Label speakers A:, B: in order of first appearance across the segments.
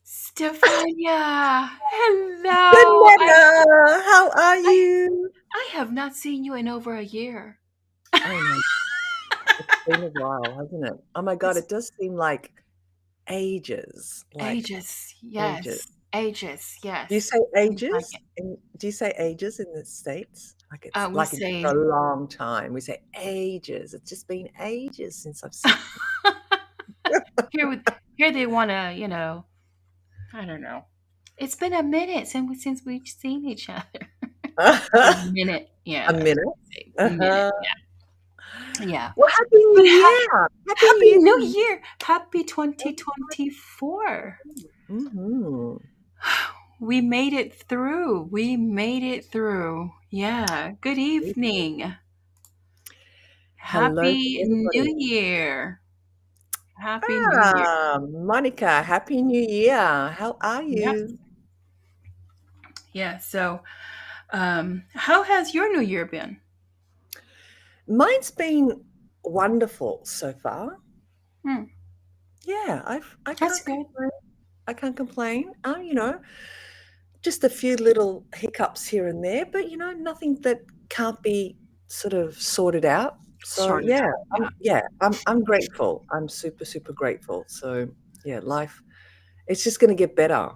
A: Stefania, hello.
B: Banana, how are
A: I
B: you?
A: I have not seen you in over a year.
B: I know, it's been a while, hasn't it? Oh my God,
A: It's
B: it does seem like ages, like
A: ages.
B: ages.
A: Yes. Ages.
B: Do you
A: Yes.
B: say
A: Seems like
B: ages?
A: it.
B: Do you say ages in the States?
A: We
B: Like it's
A: say
B: a long time. We say ages. It's just been ages since I've seen
A: here with here they want to, I don't know. It's been a minute since we've seen each other. A
B: a
A: minute. Yeah.
B: minute.
A: Say minute.
B: Uh-huh.
A: Yeah. Yeah.
B: Well, Happy
A: But
B: New Year. Happy New
A: happy
B: Year
A: New
B: to you.
A: Year. Happy 2024.
B: Mhm.
A: We made it through. We made it through. Yeah. Good evening.
B: Hello to
A: Happy
B: everybody.
A: New Year. Happy New Year.
B: Monica, Happy New Year. How are
A: Yes.
B: you?
A: Yeah. So, how has your New Year been?
B: Mine's been wonderful so far.
A: Hmm,
B: Yeah, I
A: that's
B: can't
A: good.
B: complain. I can't complain. Just a few little hiccups here and there, but nothing that can't be sort of sorted out. So
A: Sorted
B: yeah,
A: out. Yeah.
B: I'm grateful. I'm super, super grateful. So yeah, life it's just gonna get better.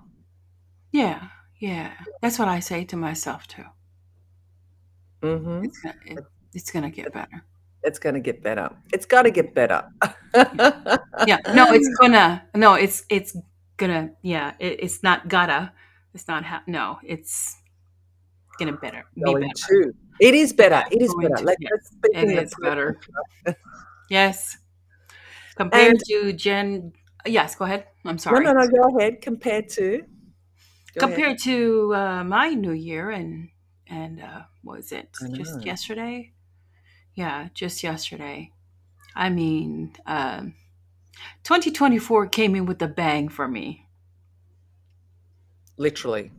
A: Yeah. Yeah. That's what I say to myself too.
B: Mm-hmm.
A: It's gonna get better.
B: It's gonna get better. It's gotta get better.
A: Yeah. Yeah. No, it's gonna. No, it's gonna. Yeah. It's not gotta. It's not. No, it's gonna be
B: Going
A: better.
B: to. It is
A: Yeah.
B: better. It is
A: Going
B: better.
A: to.
B: Let's
A: Yes.
B: speak
A: It
B: in the
A: is better.
B: present, right?
A: Yes. Compared
B: And
A: to Gen. Yes. Go ahead. I'm
B: no, no,
A: sorry.
B: no, go ahead. Compared to go ahead.
A: Compared to my New Year and what was it
B: I
A: just
B: know.
A: yesterday? Yeah, just yesterday. I mean, 2024 came in with a bang for me,
B: Literally.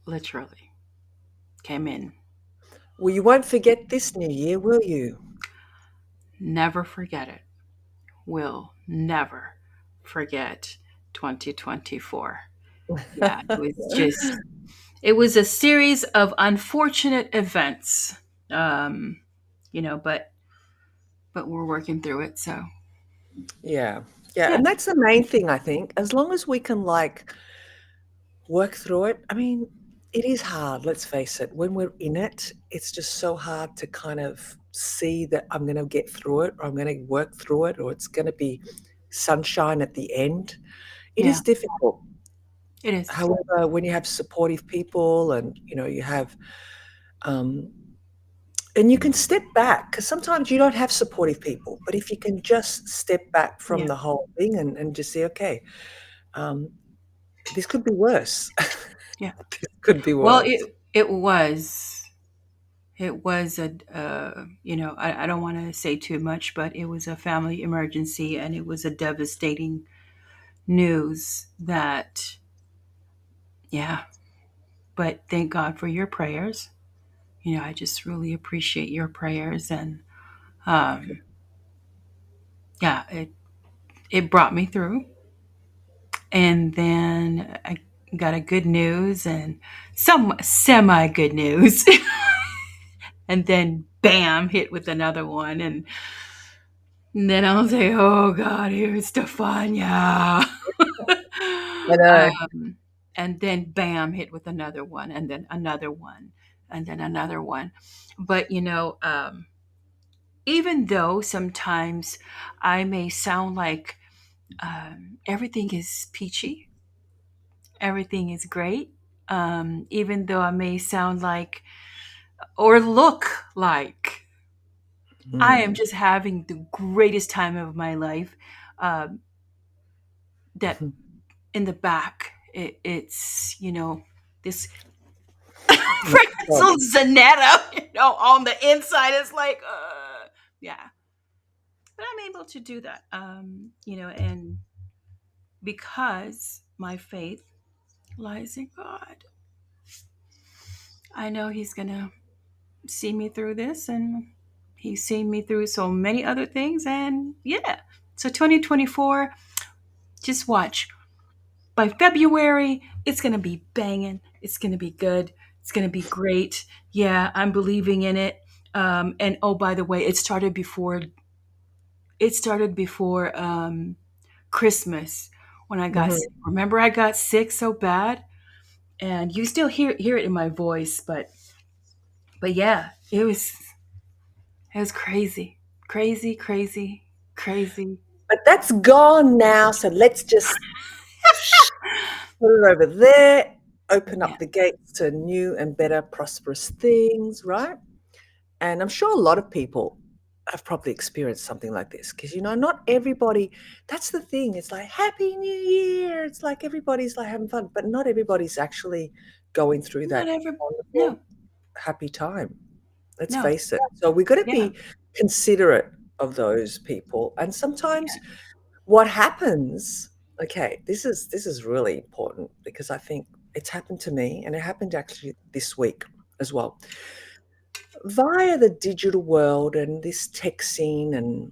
A: literally. Came in.
B: Well, you won't forget this new year, will you?
A: Never forget it. Will never forget 2024. Yeah, it was a series of unfortunate events. Um, but we're working through it. So,
B: Yeah. Yeah.
A: yeah,
B: And that's the main thing, I think. As long as we can work through it. I mean, it is hard, let's face it. When we're in it, it's just so hard to kind of see that I'm going to get through it or I'm going to work through it or it's going to be sunshine at the end. It
A: yeah,
B: is difficult.
A: it is.
B: However, when you have supportive people and you have um, and you can step back because sometimes you don't have supportive people, but if you can just step back from
A: Yeah,
B: the whole thing and just say, okay, um, this could be worse.
A: yeah.
B: This could be
A: Well,
B: worse.
A: it was a I don't want to say too much, but it was a family emergency, and it was a devastating news that, yeah. But thank God for your prayers. I just really appreciate your prayers, and um, yeah, it brought me through. And then I got a good news and some semi good news. And then bam, hit with another one. And then I'll say, oh God, here's Stefania.
B: I know.
A: And then bam, hit with another one, and then another one, and then another one. But even though sometimes I may sound like everything is peachy, everything is great, even though I may sound like or look like I am
B: Mm.
A: just having the greatest time of my life. Um, that in the back, it's this
B: My God.
A: pretzel Zanetta, on the inside. It's like, yeah. But I'm able to do that, and because my faith lies in God, I know He's gonna see me through this, and He's seen me through so many other things, and yeah. So 2024, just watch. by February, it's going to be banging. It's going to be good. It's going to be great. Yeah, I'm believing in it. And oh, by the way, it started before Christmas when I got sick.
B: Mhm.
A: Remember, I got sick so bad, and you still hear it in my voice. But yeah, it was crazy, crazy, crazy, crazy.
B: But that's gone now, so let's just put it over there, open
A: Yeah,
B: up the gates to new and better prosperous things, right? And I'm sure a lot of people have probably experienced something like this because, not everybody, that's the thing. It's like, Happy New Year. It's like everybody's like having fun, but not everybody's actually going through
A: not
B: that
A: ever.
B: wonderful,
A: No,
B: happy time. Let's
A: no.
B: face it. So we've got to
A: Yeah,
B: be considerate of those people. And sometimes
A: yeah.
B: what happens, okay, this is really important because I think it's happened to me and it happened actually this week as well. Via the digital world and this texting and,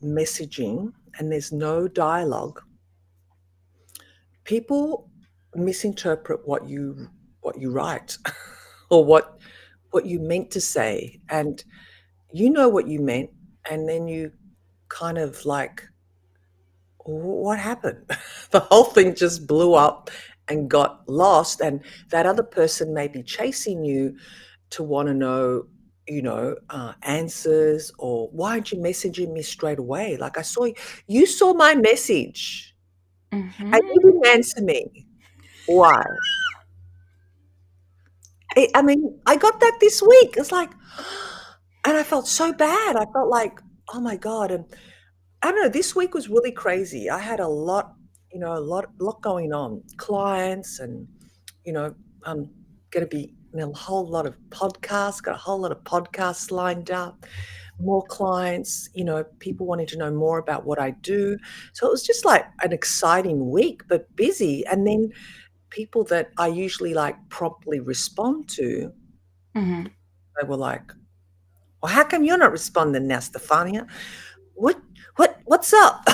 B: messaging, and there's no dialogue, people misinterpret what you write or what you meant to say, and you know what you meant, and then you kind of like, what happened? The whole thing just blew up and got lost, and that other person may be chasing you to want to know, answers, or why aren't you messaging me straight away? Like, you saw my message and
A: Mm-hmm.
B: you didn't answer me. Why? I mean, I got that this week. It's like, and I felt so bad. I felt like, oh my God. And I don't know, this week was really crazy. I had a lot, a lot going on. Clients and, I'm going to be in a whole lot of podcasts, got a whole lot of podcasts lined up, more clients, people wanting to know more about what I do. So it was just like an exciting week, but busy. And then people that I usually like promptly respond to,
A: Mm-hmm.
B: they were like, well, how come you're not responding now, Stefania? What's up?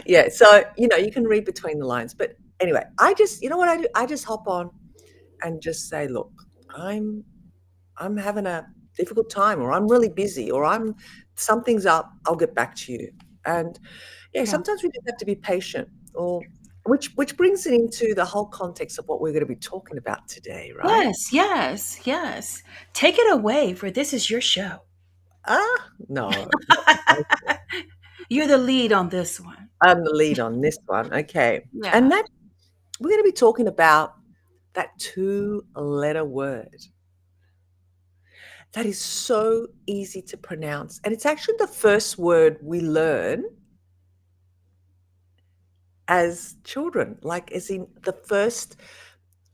B: Yeah, so, you can read between the lines. But anyway, you know what I do? I just hop on and just say, look, I'm I'm having a difficult time, or I'm really busy, or something's up, I'll get back to you. And yeah,
A: Yeah.
B: sometimes we just have to be patient, or which brings it into the whole context of what we're going to be talking about today, right?
A: Yes, yes, yes. Take it away, for this is your show.
B: No,
A: You're the lead on this one.
B: I'm the lead on this one. Okay. And
A: Yeah.
B: that we're going to be talking about that two-letter word that is so easy to pronounce. And it's actually the first word we learn as children, like as in the first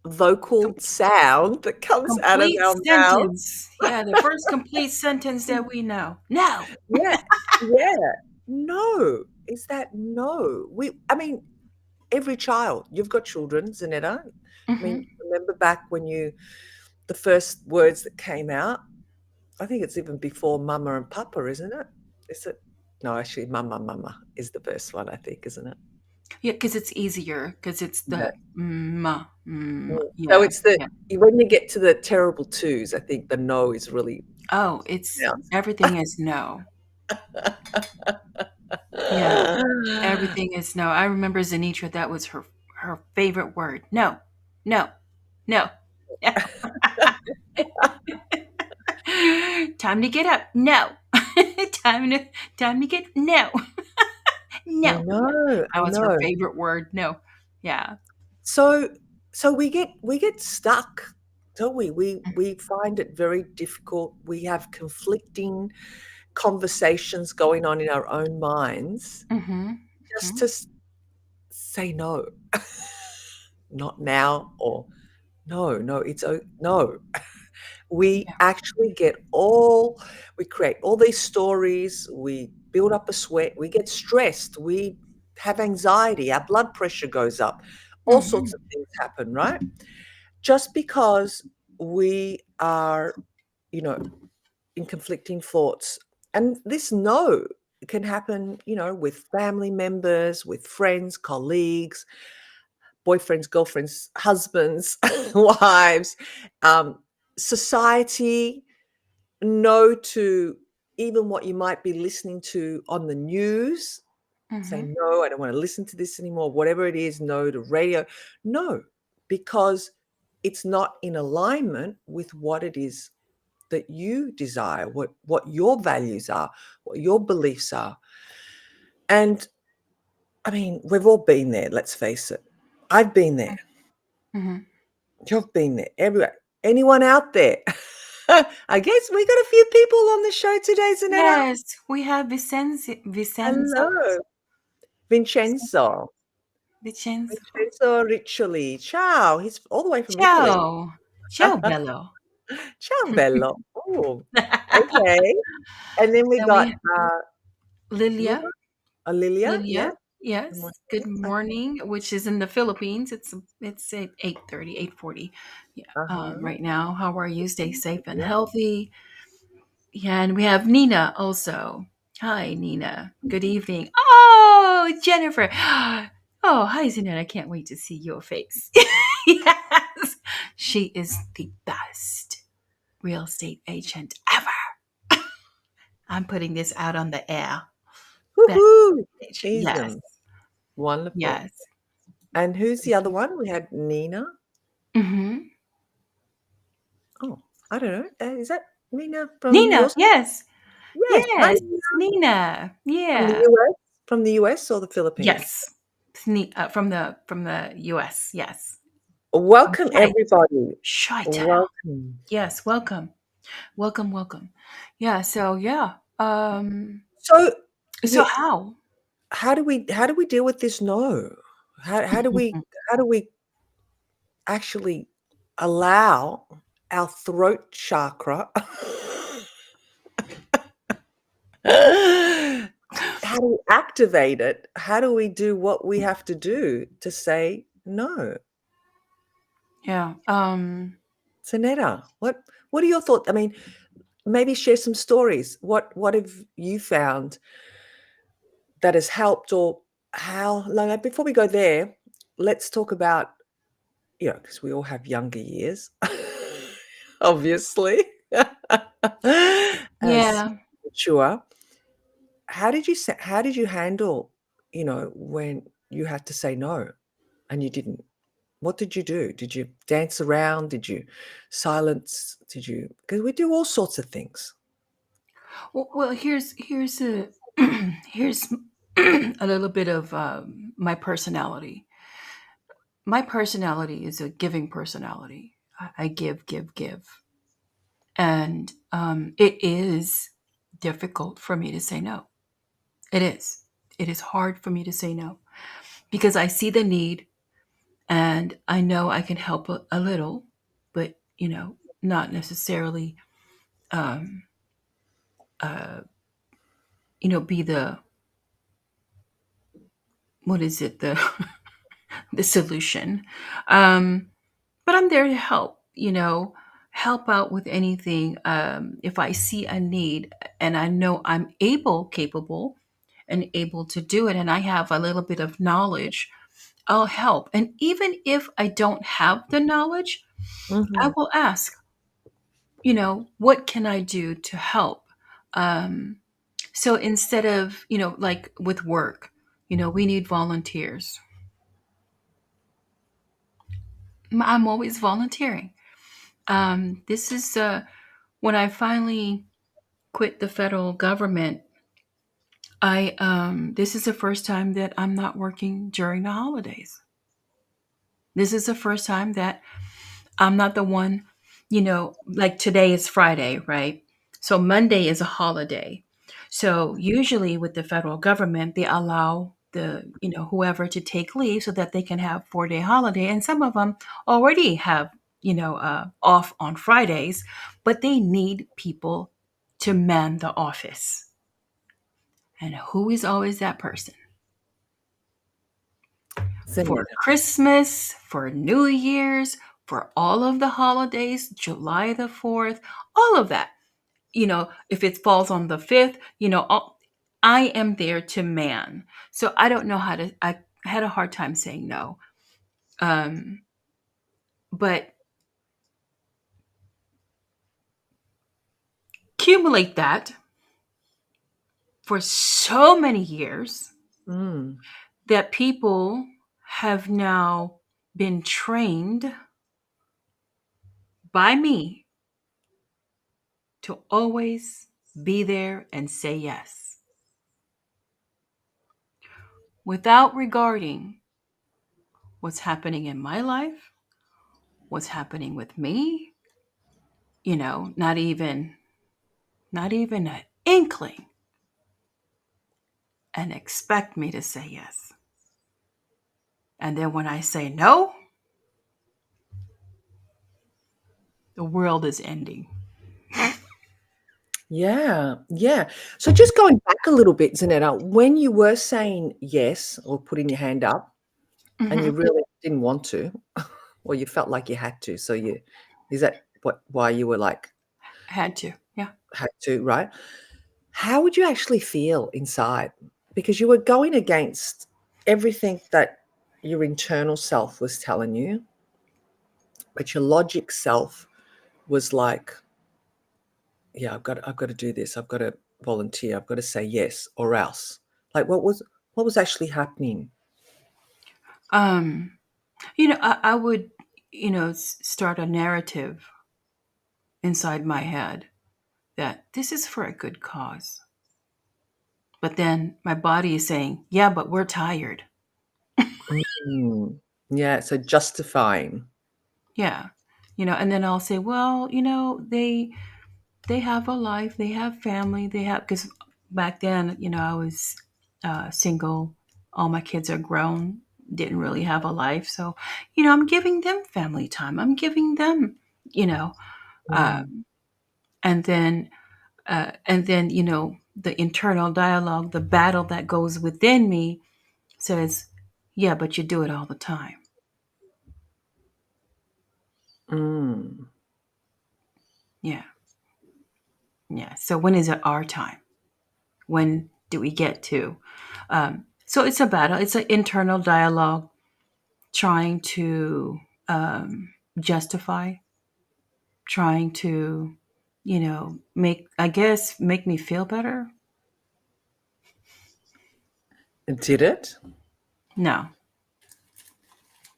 B: vocal
A: Com-
B: sound that comes out of
A: complete
B: our mouth.
A: sentence. Yeah, the first complete sentence that we know. No.
B: Yeah, yeah. No, is that no? I mean, every child, you've got children, Zanetta. I mean,
A: Mm-hmm.
B: remember back when the first words that came out, I think it's even before mama and papa, isn't it? Is it? No, actually, mama is the first one, I think, isn't it?
A: Yeah, because it's easier. Because it's
B: Yeah.
A: the mm,
B: So
A: yeah,
B: it's the
A: yeah.
B: when you get to the terrible twos, I think the no is really
A: Oh, it's
B: pronounced.
A: everything is no. Yeah, everything is no. I remember Zanitra. That was her favorite word. No, no, no. Time to get up. No. time to time to get no.
B: I
A: No. Yeah.
B: know,
A: That
B: I
A: was her
B: know.
A: favorite word. No. Yeah.
B: So we get stuck, don't we? We find it very difficult. We have conflicting conversations going on in our own minds
A: Mm-hmm.
B: just
A: Hmm.
B: to say no. Not now, or no, no, no. We
A: Yeah.
B: actually we create all these stories, we build up a sweat, we get stressed, we have anxiety, our blood pressure goes up, all sorts
A: Mm-hmm.
B: of things happen, right? Just because we are, you know, in conflicting thoughts. And this no. It can happen, with family members, with friends, colleagues, boyfriends, girlfriends, husbands, wives, um, society. No to even what you might be listening to on the news. Say,
A: Mhm.
B: no, I don't want to listen to this anymore. Whatever it is, no to radio. No, because it's not in alignment with what it is that you desire, what your values are, what your beliefs are. And I mean, we've all been there, let's face it. I've been there.
A: Mhm.
B: You've been there. Everywhere. Anyone out there? I guess we got a few people on the show today, Zanetta.
A: Yes, we have Vicenzo.
B: Hello. Vincenzo.
A: Vicenzo.
B: Vincenzo Riccioli. Ciao. He's all the way from Italy.
A: Ciao. Ciao bello.
B: Ciao, bello. Oh, okay. And then we
A: And
B: got
A: we
B: Luba,
A: Lilia.
B: Lilia. Yes.
A: Lilia.
B: Good
A: Yes. Good
B: morning.
A: morning, which is in the Philippines. It's at 8:30, 8:40. Yeah.
B: Uh-huh.
A: Right now. How are you? Stay safe and
B: Yeah.
A: healthy. Yeah, and we have Nina also. Hi, Nina. Good evening. Oh, Jennifer. Oh, hi, Zanette. I can't wait to see your face. Yes. She is the best real estate agent ever. I'm putting this out on the air. Best
B: Woohoo.
A: agent. Yes.
B: Awesome. Wonderful.
A: Yes.
B: And who's the other one? We had Nina.
A: Hmm.
B: Oh, I don't know. Is that Nina from
A: Nina.
B: yours?
A: Yes.
B: Yes. Hi,
A: Yes.
B: Nina.
A: Nina.
B: From the
A: Yeah.
B: US? From the US or the Philippines?
A: Yes. From the US. Yes.
B: Welcome,
A: Right.
B: everybody.
A: Chi-town.
B: Welcome.
A: Yes, welcome. Welcome, welcome. Yeah, so yeah.
B: So,
A: So
B: yeah,
A: how?
B: how do we deal with this no? How do we actually allow our throat chakra how do we activate it? How do we do what we have to do to say no?
A: Yeah.
B: Sanetta, what are your thoughts? I mean, maybe share some stories. What have you found that has helped, or how long? Before we go there, let's talk about, because we all have younger years, obviously, as
A: Yeah.
B: mature. How did you handle, when you had to say no and you didn't? What did you do? Did you dance around? Did you silence? Did you? Because we do all sorts of things.
A: Well, here's a here's a little bit of my personality. My personality is a giving personality. I give, give, give, and it is difficult for me to say no. It is. It is hard for me to say no because I see the need and I know I can help a little, but not necessarily, um, uh, be the what is it the the solution. Um, but I'm there to help. Help out with anything. If I see a need and I know I'm capable, and able to do it, and I have a little bit of knowledge, I'll help. And even if I don't have the knowledge, I
B: Mhm.
A: will ask, what can I do to help? Um, so instead of, like with work, we need volunteers. I'm always volunteering. This is when I finally quit the federal government. This is the first time that I'm not working during the holidays. This is the first time that I'm not the one, like today is Friday, right? So Monday is a holiday. So usually with the federal government, they allow whoever to take leave so that they can have 4-day holiday. And some of them already have, off on Fridays, but they need people to man the office. And who is always that person? For
B: Zanetta.
A: Christmas, for New Year's, for all of the holidays, July the 4th, all of that. If it falls on the 5th, I am there to man. So I don't know how to, I had a hard time saying no. Um, but accumulate that for so many years
B: Mm.
A: that people have now been trained by me to always be there and say yes without regarding what's happening in my life, what's happening with me, not even an inkling, and expect me to say yes. And then when I say no, the world is ending.
B: Yeah, yeah. So just going back a little bit, Zanetta, when you were saying yes or putting your hand up and you
A: Hmm.
B: really didn't want to, or you felt like you had to, so you is that what why you were like
A: Had to. Yeah.
B: had to, right? How would you actually feel inside? Because you were going against everything that your internal self was telling you, but your logic self was like, yeah, I've got to do this. I've got to volunteer. I've got to say yes or else. Like what was actually happening?
A: Um, I would, start a narrative inside my head that this is for a good cause. But then my body is saying, yeah, but we're tired.
B: Mm. Yeah, so justifying.
A: Yeah. And then I'll say, well, they have a life, they have family, they have, because back then, I was single, all my kids are grown, didn't really have a life. So, I'm giving them family time. I'm giving them, you know, uh,
B: Mm.
A: and then, the internal dialogue, the battle that goes within me says, yeah, but you do it all the time.
B: Mm.
A: Yeah. Yeah. So when is it our time? When do we get to? So it's a battle. It's an internal dialogue trying to justify, trying to, make me feel better.
B: Did it?
A: No,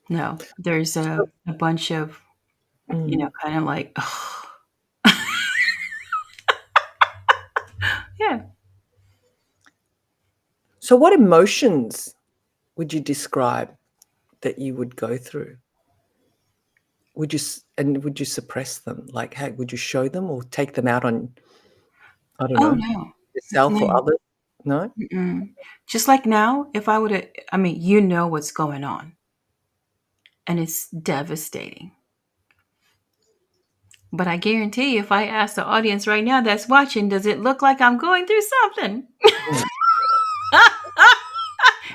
A: no. There's
B: So,
A: a bunch of,
B: mm.
A: kind of like, ugh. Yeah.
B: So what emotions would you describe that you would go through? Would you suppress them? Like, how would you show them or take them out on, I don't
A: Oh
B: know,
A: no,
B: yourself or
A: no.
B: others? No?
A: Mm-mm. Just like now, if I would have, I mean, what's going on, and it's devastating. But I guarantee you, if I ask the audience right now that's watching, does it look like I'm going through something?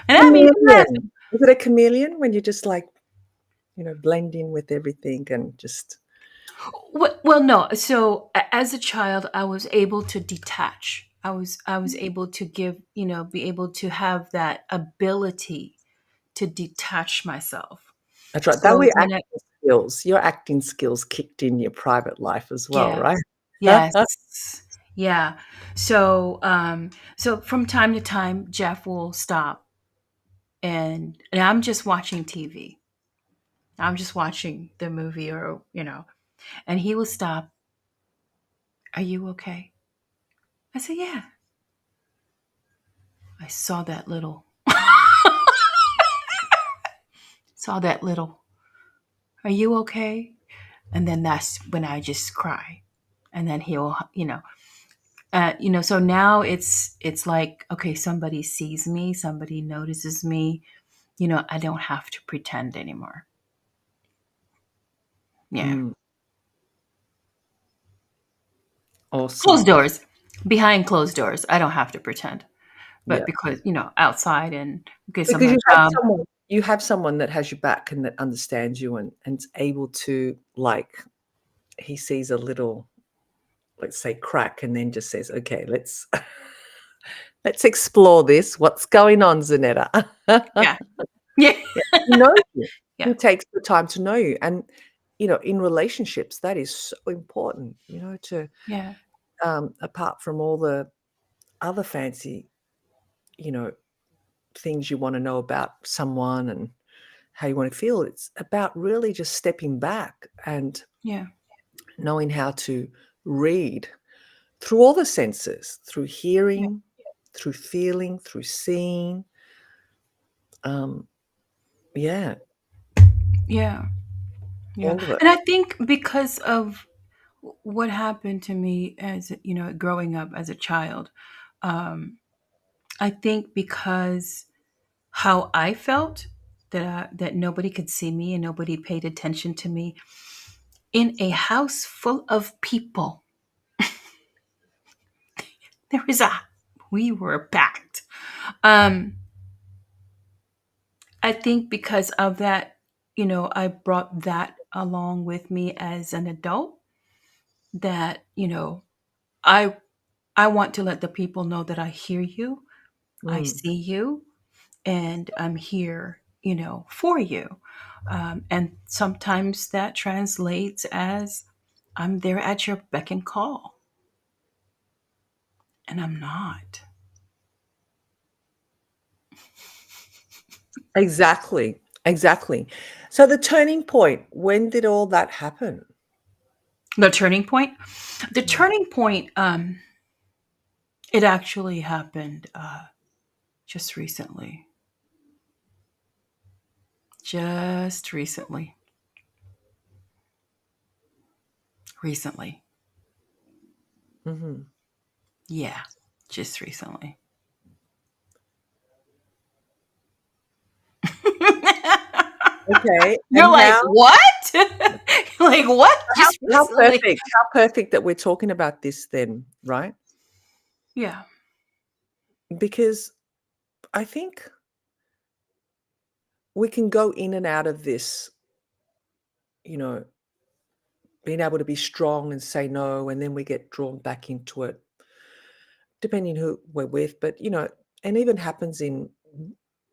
A: And I'm even laughing.
B: Chameleon. Is it a chameleon when you just like, blend in with everything and just
A: Well, no. So as a child, I was able to detach. I was able to be able to have that ability to detach myself.
B: that's right. That
A: So
B: way
A: when I
B: your acting skills kicked in your private life as well,
A: Yes,
B: right?
A: yes, yeah. So from time to time, Jeff will stop, and I'm just watching TV. I'm just watching the movie, and he will stop. Are you okay? I say, yeah. I saw that little. Are you okay? And then that's when I just cry, and then he'll, so now it's like, okay, somebody sees me, somebody notices me. I don't have to pretend anymore. Yeah.
B: Mm,
A: Closed
B: awesome.
A: doors. Behind closed doors, I don't have to pretend. But
B: Yeah.
A: because, outside and because of
B: Because
A: my job.
B: you have someone that has your back and that understands you and is able to, like, he sees a little, let's say, crack and then just says, "Okay, let's Let's explore this. What's going on, Zanetta?
A: Yeah. Yeah.
B: Yeah, he knows you.
A: Yeah.
B: He takes the time to know you, and, in relationships, that is so important, to,
A: Yeah.
B: apart from all the other fancy, you know, things you wanna know about someone and how you wanna feel, it's about really just stepping back and
A: Yeah.
B: knowing how to read through all the senses, through
A: Yeah.
B: hearing, through feeling, through seeing, um, yeah,
A: Yeah. Yeah.
B: all of it.
A: And I think because of what happened to me as, growing up as a child, um, I think because how I felt that nobody could see me and nobody paid attention to me in a house full of people. There was a we were packed. Um, I think because of that, I brought that along with me as an adult that, I I want to let the people know that I hear you, I
B: Mm,
A: see you, and I'm here, for you. And sometimes that translates as I'm there at your beck and call, and I'm not.
B: exactly, exactly. So the turning point, when did all that happen?
A: The turning point? The
B: Mm,
A: turning point, it actually happened just recently. Just recently. Recently.
B: mhm.
A: Yeah, just recently.
B: Okay,
A: You're
B: and
A: like, what? You're like, what? Just
B: how
A: recently?
B: perfect that we're talking about this then, right?
A: Yeah.
B: Because I think we can go in and out of this, you know, being able to be strong and say no, and then we get drawn back into it, depending who we're with. But, and even happens in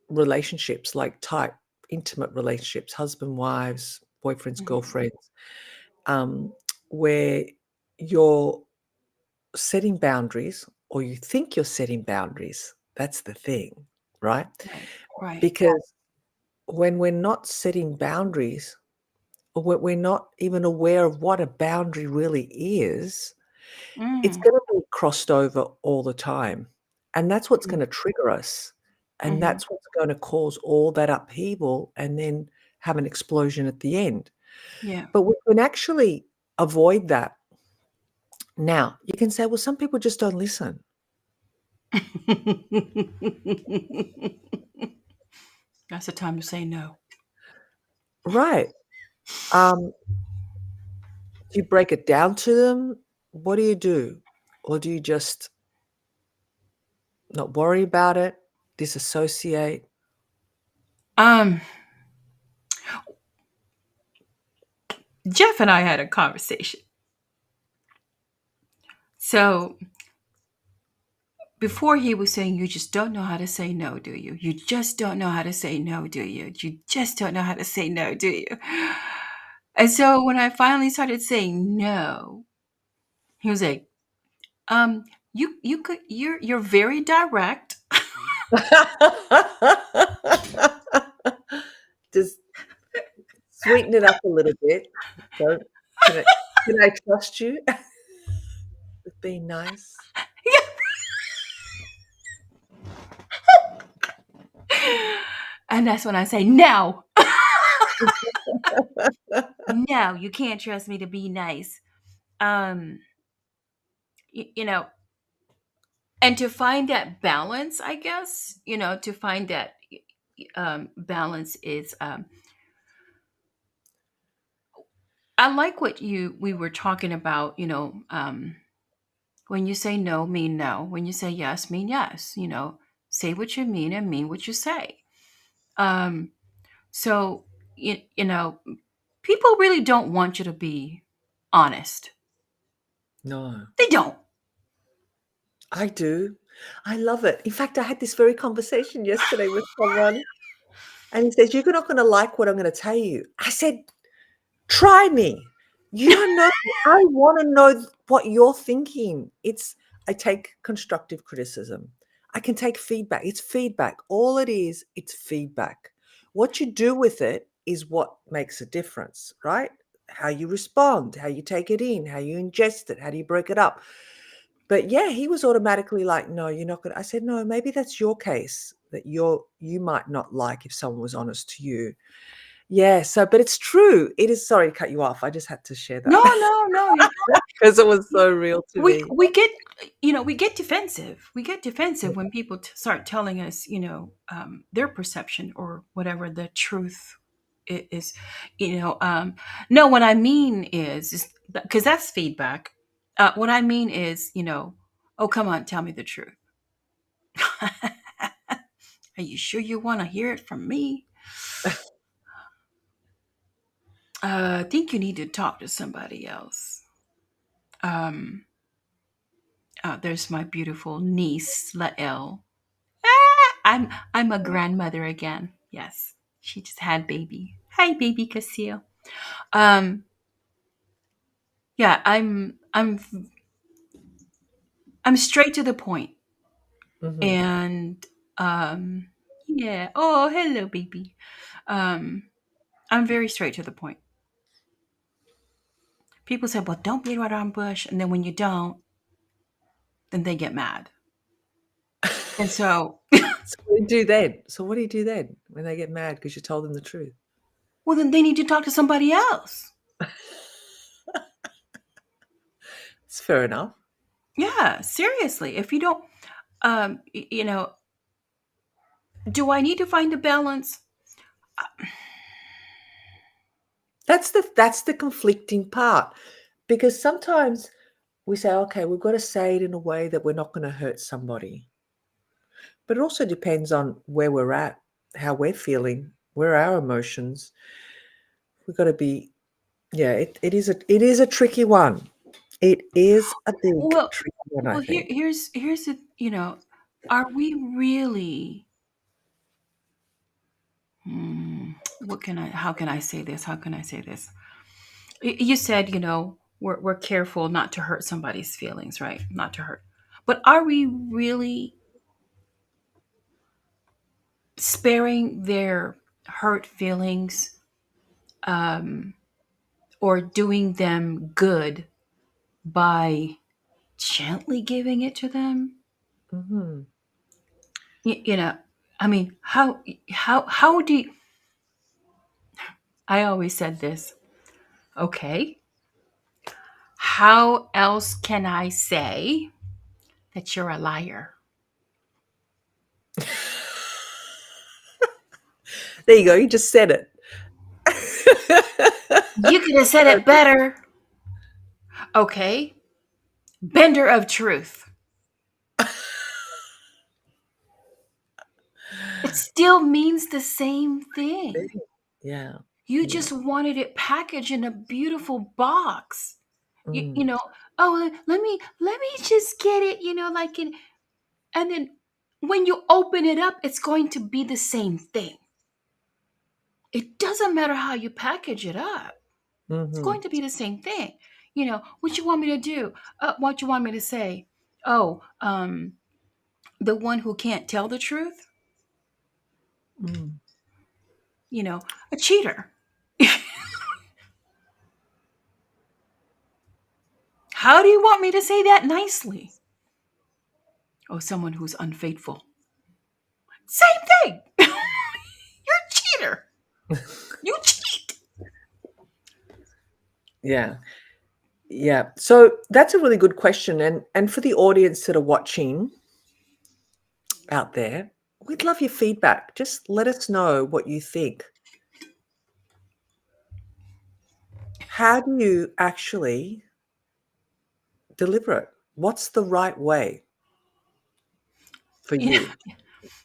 B: relationships, like tight, intimate relationships, husband, wives, boyfriends,
A: Mhm.
B: girlfriends, um, where you're setting boundaries or you think you're setting boundaries. That's the thing, right?
A: Right. Right.
B: Because when we're not setting boundaries, or when we're not even aware of what a boundary really is, it's
A: Mm.
B: gonna be crossed over all the time, and that's what's
A: Mm.
B: gonna trigger us, and
A: Mhm.
B: that's what's gonna cause all that upheaval and then have an explosion at the end.
A: Yeah.
B: But we can actually avoid that. Now, you can say, "Well, some people just don't listen."
A: That's the time to say no.
B: Right. Um, do you break it down to them? What do you do? Or do you just not worry about it, disassociate?
A: Um, Jeff and I had a conversation. So before he was saying, "You just don't know how to say no, do you? You just don't know how to say no, do you? You just don't know how to say no, do you?" And so when I finally started saying no, he was like, you're very direct."
B: Just sweeten it up a little bit. Don't can I can I trust you with being nice?
A: And that's when I say, "No, no, you can't trust me to be nice." Um, you know, and to find that balance, I guess, to find that balance is, I like what we were talking about, when you say no, mean no. When you say yes, mean yes. Say what you mean and mean what you say. Um, so, people really don't want you to be honest.
B: No,
A: They don't.
B: I do. I love it. In fact, I had this very conversation yesterday with someone, and he says, "You're not gonna like what I'm gonna tell you." I said, "Try me. You don't know. I wanna know what you're thinking." I take constructive criticism. I can take feedback. It's feedback. All it is, it's feedback. What you do with it is what makes a difference, right? How you respond, how you take it in, how you ingest it, how do you break it up? But yeah, he was automatically like, "No, you're not gonna." I said, "No, maybe that's your case that you might not like if someone was honest to you." Yeah, so but it's true. It is, sorry to cut you off. I just had to share that
A: No, no, no.
B: because it was so real to me.
A: We get, we get defensive. We get defensive when people start telling us, their perception or whatever the truth is. No, what I mean is because that's feedback. What I mean is, oh, come on, tell me the truth. Are you sure you want to hear it from me? I think you need to talk to somebody else. Um, there's my beautiful niece, Lael. I'm a grandmother again. Yes, she just had baby. Hi, baby Casio. Um, yeah, I'm straight to the point,
B: Mhm.
A: and yeah. Oh, hello, baby. Um, I'm very straight to the point. People say, "Well, don't beat around bush," and then when you don't, then they get mad. And so,
B: So what do you do then? So what do you do then when they get mad because you told them the truth?
A: well, then they need to talk to somebody else.
B: It's fair enough.
A: Yeah, seriously. If you don't, do I need to find a balance?
B: That's the conflicting part, because sometimes we say, "Okay, we've gotta say it in a way that we're not gonna hurt somebody." But it also depends on where we're at, how we're feeling, where our emotions. We've gotta be, yeah, it is a tricky one. It is a big
A: Well,
B: tricky one, I
A: well,
B: think.
A: here's the, are we really? How can I say this? How can I say this? You said, we're careful not to hurt somebody's feelings, right? Not to hurt. But are we really sparing their hurt feelings, um, or doing them good by gently giving it to them?
B: Mhm.
A: You know, I mean, how do you, I always said this. Okay, how else can I say that you're a liar?
B: There you go, you just said it.
A: You could have said it better. Okay, bender of truth. It still means the same thing.
B: Yeah,
A: You
B: yeah.
A: just wanted it packaged in a beautiful box. You,
B: Mm,
A: you know, oh, let me just get it, like in, and then when you open it up, it's going to be the same thing. It doesn't matter how you package it up. It's
B: mhm,
A: going to be the same thing. What you want me to do? What you want me to say? Oh, the one who can't tell the truth,
B: mm.
A: a cheater. How do you want me to say that nicely? Oh, someone who's unfaithful. Same thing. You're a cheater. You cheat.
B: Yeah, yeah. So that's a really good question, and for the audience that are watching out there, we'd love your feedback. Just let us know what you think. How do you actually deliver it? What's the right way for
A: You know,
B: you?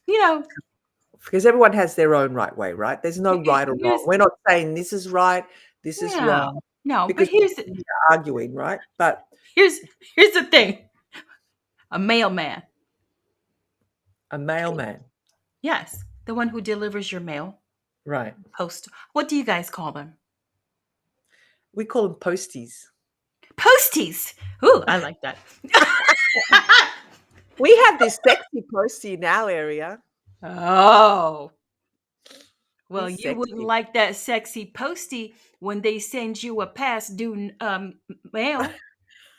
A: you know.
B: Because everyone has their own right way, right? There's no right or wrong.
A: Here's
B: We're not saying this is right, this is
A: no,
B: wrong,
A: no. But
B: because we're arguing, right? But
A: here's here's the thing. A mailman.
B: A mailman.
A: Yes, the one who delivers your mail.
B: Right.
A: Post. What do you guys call them?
B: We call them posties.
A: Posties. Ooh, I like that.
B: We have this sexy postie in our area.
A: Oh, well,
B: He's
A: you wouldn't
B: sexy.
A: like that sexy postie when they send you a past due mail.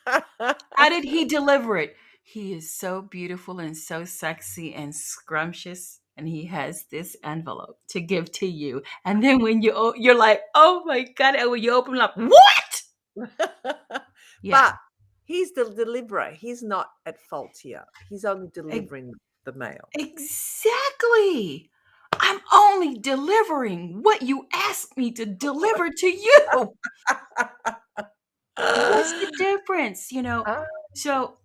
A: How did he deliver it? He is so beautiful and so sexy and scrumptious, and he has this envelope to give to you. And then when you're like, oh my god! And when you open it up, what? Yeah,
B: But he's the deliverer. He's not at fault here. He's only
A: e-
B: delivering the mail.
A: exactly. I'm only delivering what you asked me to deliver to you. What's the difference?
B: Ah,
A: So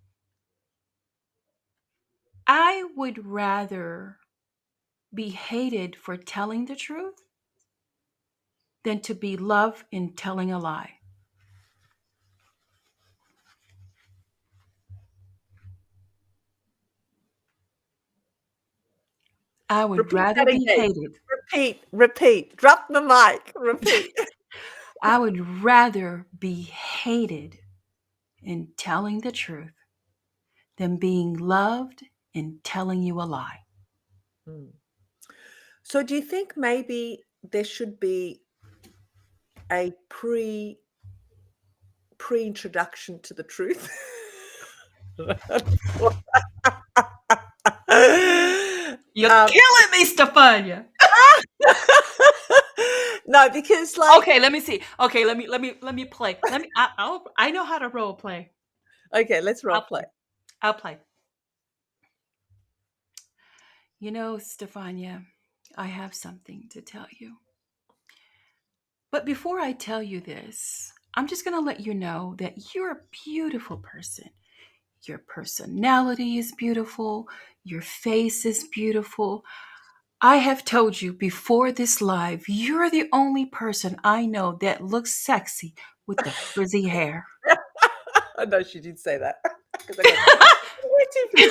A: I would rather be hated for telling the truth than to be loved in telling a lie. I would
B: repeat
A: rather
B: that
A: be
B: again.
A: hated.
B: Repeat, repeat. Drop the mic. Repeat.
A: I would rather be hated in telling the truth than being loved in telling you a lie.
B: Hmm. So do you think maybe there should be a pre-introduction to the truth?
A: You're
B: um,
A: killing me, Stefania.
B: no, because like
A: Okay, let me see. Okay, let me play. I know how to role play.
B: okay, let's role
A: I'll
B: play.
A: play. I'll play. Stefania, I have something to tell you. But before I tell you this, I'm just going to let you know that you're a beautiful person. Your personality is beautiful. Your face is beautiful. I have told you before this live, you're the only person I know that looks sexy with the frizzy hair.
B: I know she did say that because I got way too frizzy.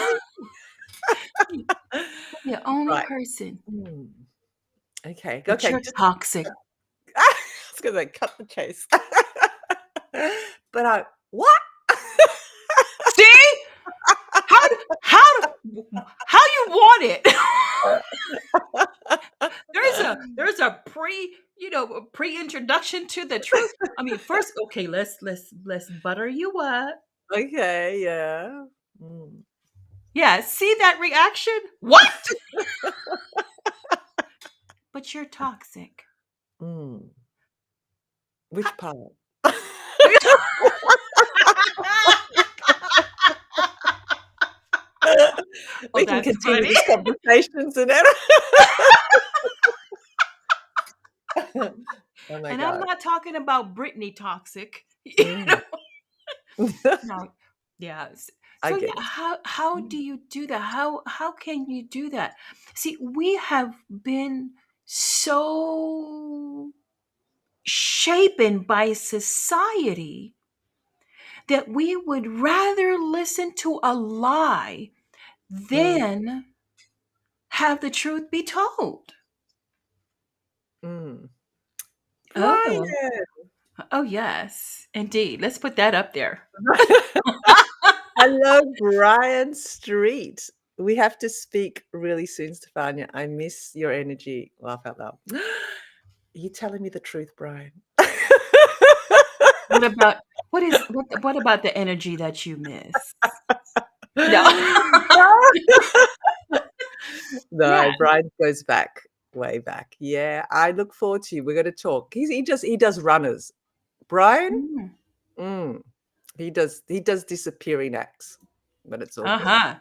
A: You're the only
B: Right.
A: person,
B: Mm. Okay.
A: but
B: Okay.
A: you're
B: Just
A: toxic.
B: I was gonna cut the chase. But I what?
A: See? How you want it? there's a pre-introduction to the truth. I mean, first, okay, let's butter you up.
B: Okay, yeah. Mm.
A: Yeah, see that reaction? What? But you're toxic.
B: Mm. Which part?
A: Oh,
B: We can
A: that's
B: continue
A: funny.
B: this conversation, Zanetta. Oh my
A: And I'm
B: god.
A: not talking about Britney toxic.
B: Mm.
A: No. Yes.
B: I
A: So
B: get
A: yeah,
B: it.
A: how do you do that? How can you do that? See, we have been so shapen by society that we would rather listen to a lie
B: Mm,
A: than have the truth be told.
B: mm.
A: Oh.
B: Brian!
A: Oh yes, indeed. Let's put that up there.
B: Hello, Brian Street. We have to speak really soon, Stefania. I miss your energy. Laugh out loud. Are you telling me the truth, Brian?
A: What about what about the energy that you miss? No. Yeah.
B: No, Brian goes back, way back. Yeah, I look forward to you. We're gonna talk. He does runners. Brian?
A: Mm.
B: Mm, he does disappearing acts, but it's all good.
A: Uh-huh.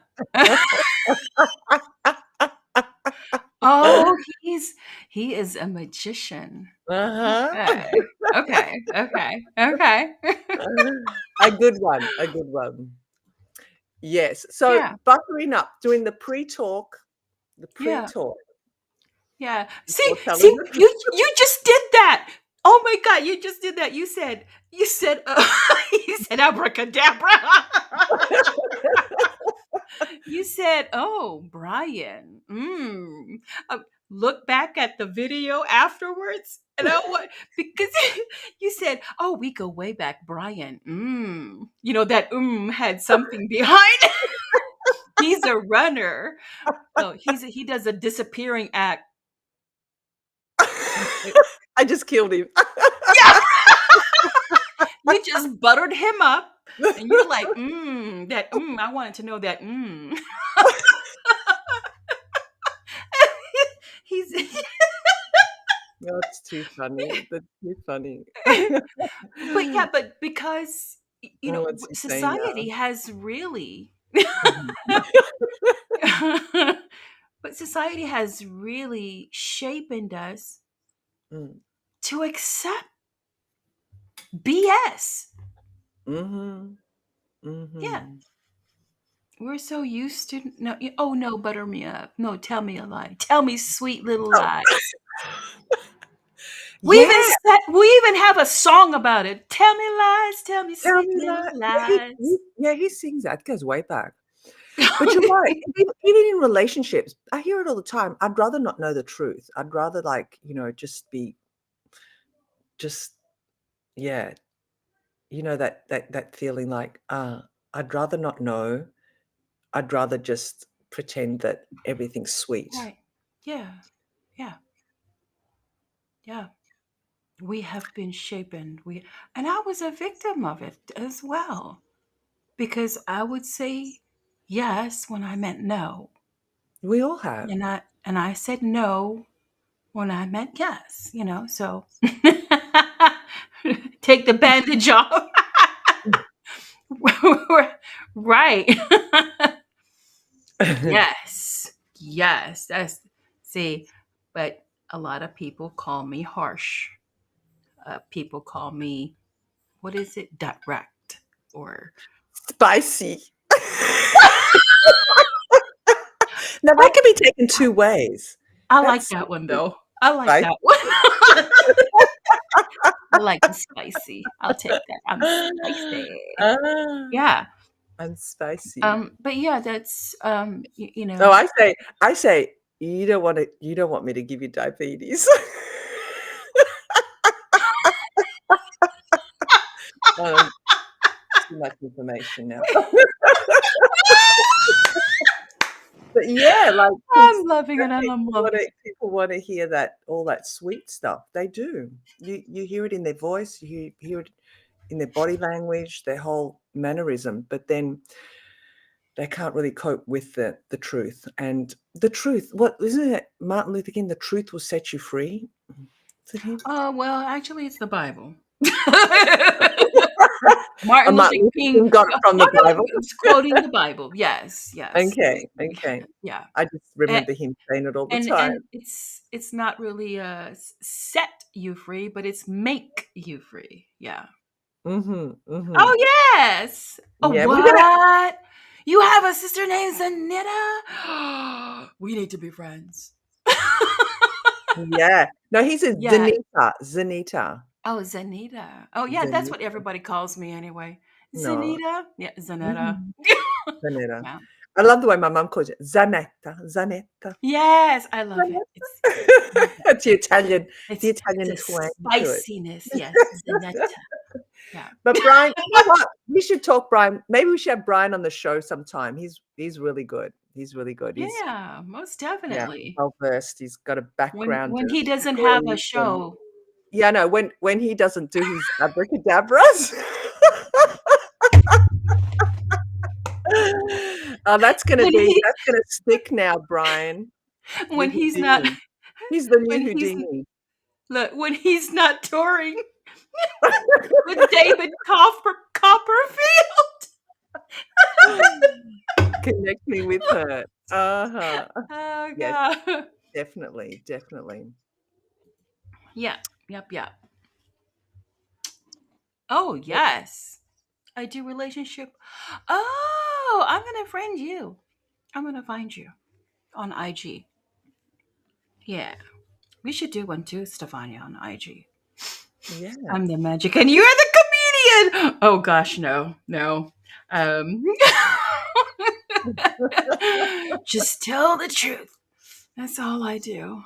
A: Oh, he is a magician.
B: Uh-huh.
A: Okay. Okay. Okay. Okay.
B: A good one, a good one. Yes. So
A: Yeah.
B: buttering up, doing the
A: Yeah.
B: pre-talk
A: Yeah. See,
B: before telling
A: see,
B: the truth.
A: you just did that. Oh my God, you just did that. You said you said abracadabra. You said, "Oh, Brian." Look back at the video afterwards, and I what because you said, "Oh, we go way back, Brian." That had something behind. It. He's a runner. No, he does a disappearing act.
B: I just killed him.
A: Yeah, you just buttered him up, and you're like, I wanted to know that. He's
B: That's too funny. That's too funny.
A: but yeah, but because
B: Oh, what's he saying now?
A: society has really
B: Mhm.
A: but society has really shaped us
B: Mm.
A: to accept BS.
B: Mhm.
A: Yeah.
B: Mhm.
A: We're so used to no oh no, butter me up. No, tell me a lie. Tell me sweet little
B: Oh.
A: lies.
B: Yeah,
A: We even have a song about it. Tell me lies, tell me
B: tell
A: sweet
B: me
A: little
B: that. Yeah,
A: lies.
B: he sings that. It goes way back. But you're right. Even in relationships, I hear it all the time. I'd rather not know the truth. I'd rather, like, just be just yeah, that feeling like, I'd rather not know. I'd rather just pretend that everything's sweet.
A: Right. Yeah. Yeah. Yeah. We have been shapen. And I was a victim of it as well. Because I would say yes when I meant no.
B: We all have.
A: And I said no when I meant yes. So take the bandage off. Right. Yes. Yes. That's see, but a lot of people call me harsh. People call me what is it? Direct or
B: Spicy. Now that
A: oh,
B: can be taken 2 ways.
A: I like
B: That's
A: that one though. I like
B: spicy.
A: that one. I like the spicy. I'll take that. I'm spicy.
B: Ah,
A: Yeah.
B: I'm spicy.
A: But yeah, that's
B: Oh, I say, you don't want me to give you diabetes." Um, Too much information now. But yeah, like, 'cause
A: I'm loving it and I'm loving it.
B: people wanna hear that all that sweet stuff. They do. You hear it in their voice, you hear it in their body language, their whole mannerism, but then they can't really cope with the truth, and the truth what isn't it Martin Luther King, "The truth will set you free"? Is it him?
A: Well, actually, it's the Bible.
B: And
A: Martin Luther
B: Martin Luther
A: King.
B: King got it from the
A: Martin
B: Bible?
A: Luther is quoting the Bible. Yes, yes,
B: Okay, okay.
A: yeah.
B: I just
A: And
B: remember him saying it all the
A: and
B: time.
A: it's not really set you free, but it's make you free. Yeah.
B: Mhm, mhm.
A: Oh yes. Oh
B: Yeah, we're gonna
A: what? You have a sister named Zanetta? We need to be friends.
B: yeah. No, he says
A: Yeah.
B: Zanita, Zanita,
A: Oh, Zanita. Oh, yeah, that's what
B: Zanita.
A: everybody calls me anyway.
B: No.
A: Zanita? Yeah, Zanetta.
B: Mhm. Zanetta.
A: Yeah.
B: I love the way my mum calls it, Zanetta, Zanetta.
A: Yes, I love it. I love it.
B: It's the
A: It's
B: Italian
A: a
B: twang to it.
A: spiciness. Yes, Zanetta. Yeah.
B: But Brian, you know what? We should talk Brian. Maybe we should have Brian on the show sometime. He's really good. He's really good. He's
A: Yeah, most
B: yeah,
A: definitely.
B: well versed. He's got a background
A: When
B: of
A: he doesn't have a
B: grief and
A: show.
B: yeah, no, when he doesn't do his abracadabras. Oh,
A: When he
B: that's gonna stick now, Brian,
A: when
B: with
A: he's not
B: Houdini. He's the new
A: when he's
B: Houdini.
A: look, when he's not touring with David Copperfield.
B: Connect me with her. Uh-huh.
A: Oh
B: Yes,
A: god.
B: definitely, definitely.
A: Yeah. Yep, yep. Oh,
B: Yep.
A: yes. I do relationship. Oh, I'm gonna friend you. I'm gonna find you on IG. Yeah. We should do one too, Stefania, on IG. I'm the
B: Yes.
A: magic and you're the comedian. Oh gosh, no. No. Um Just tell the truth. That's all I do.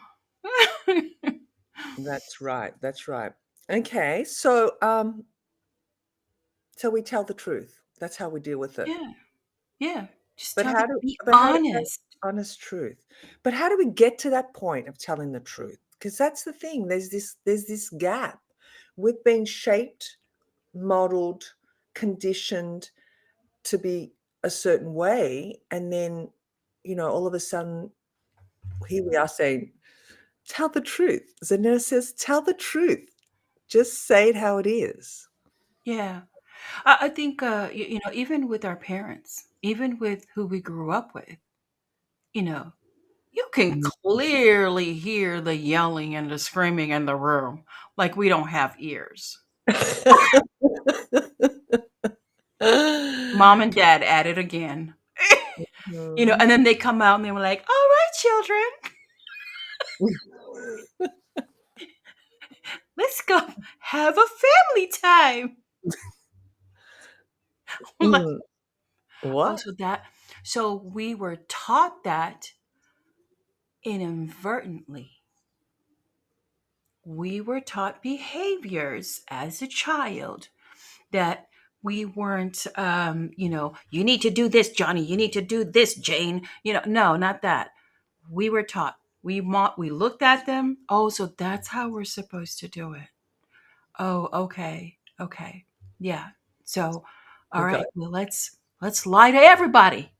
B: That's right, that's right. Okay, so we tell the truth. That's how we deal with it.
A: Yeah, yeah. Just
B: But
A: tell the be
B: how do
A: honest.
B: honest truth. But how do we get to that point of telling the truth? Because that's the thing. There's this gap. We've been shaped, modeled, conditioned to be a certain way, and then, all of a sudden, here we are saying, "Tell the truth." Zanetta says, "Tell the truth. Just say it how it is."
A: Yeah. I think, even with our parents, even with who we grew up with, you know, you can
B: Mm.
A: clearly hear the yelling and the screaming in the room, like we don't have ears. Mom and dad at it again.
B: Mhm.
A: And then they come out and they were like, all right, children, let's go have a family time. I'm like,
B: Mm.
A: oh,
B: What?
A: so we were taught that inadvertently. We were taught behaviors as a child that we weren't, you need to do this, Johnny. You need to do this, Jane. No, not that. We were taught. We looked at them. Oh, so that's how we're supposed to do it. Oh, okay, okay, yeah. So, all
B: We got
A: right. Well, let's lie to everybody.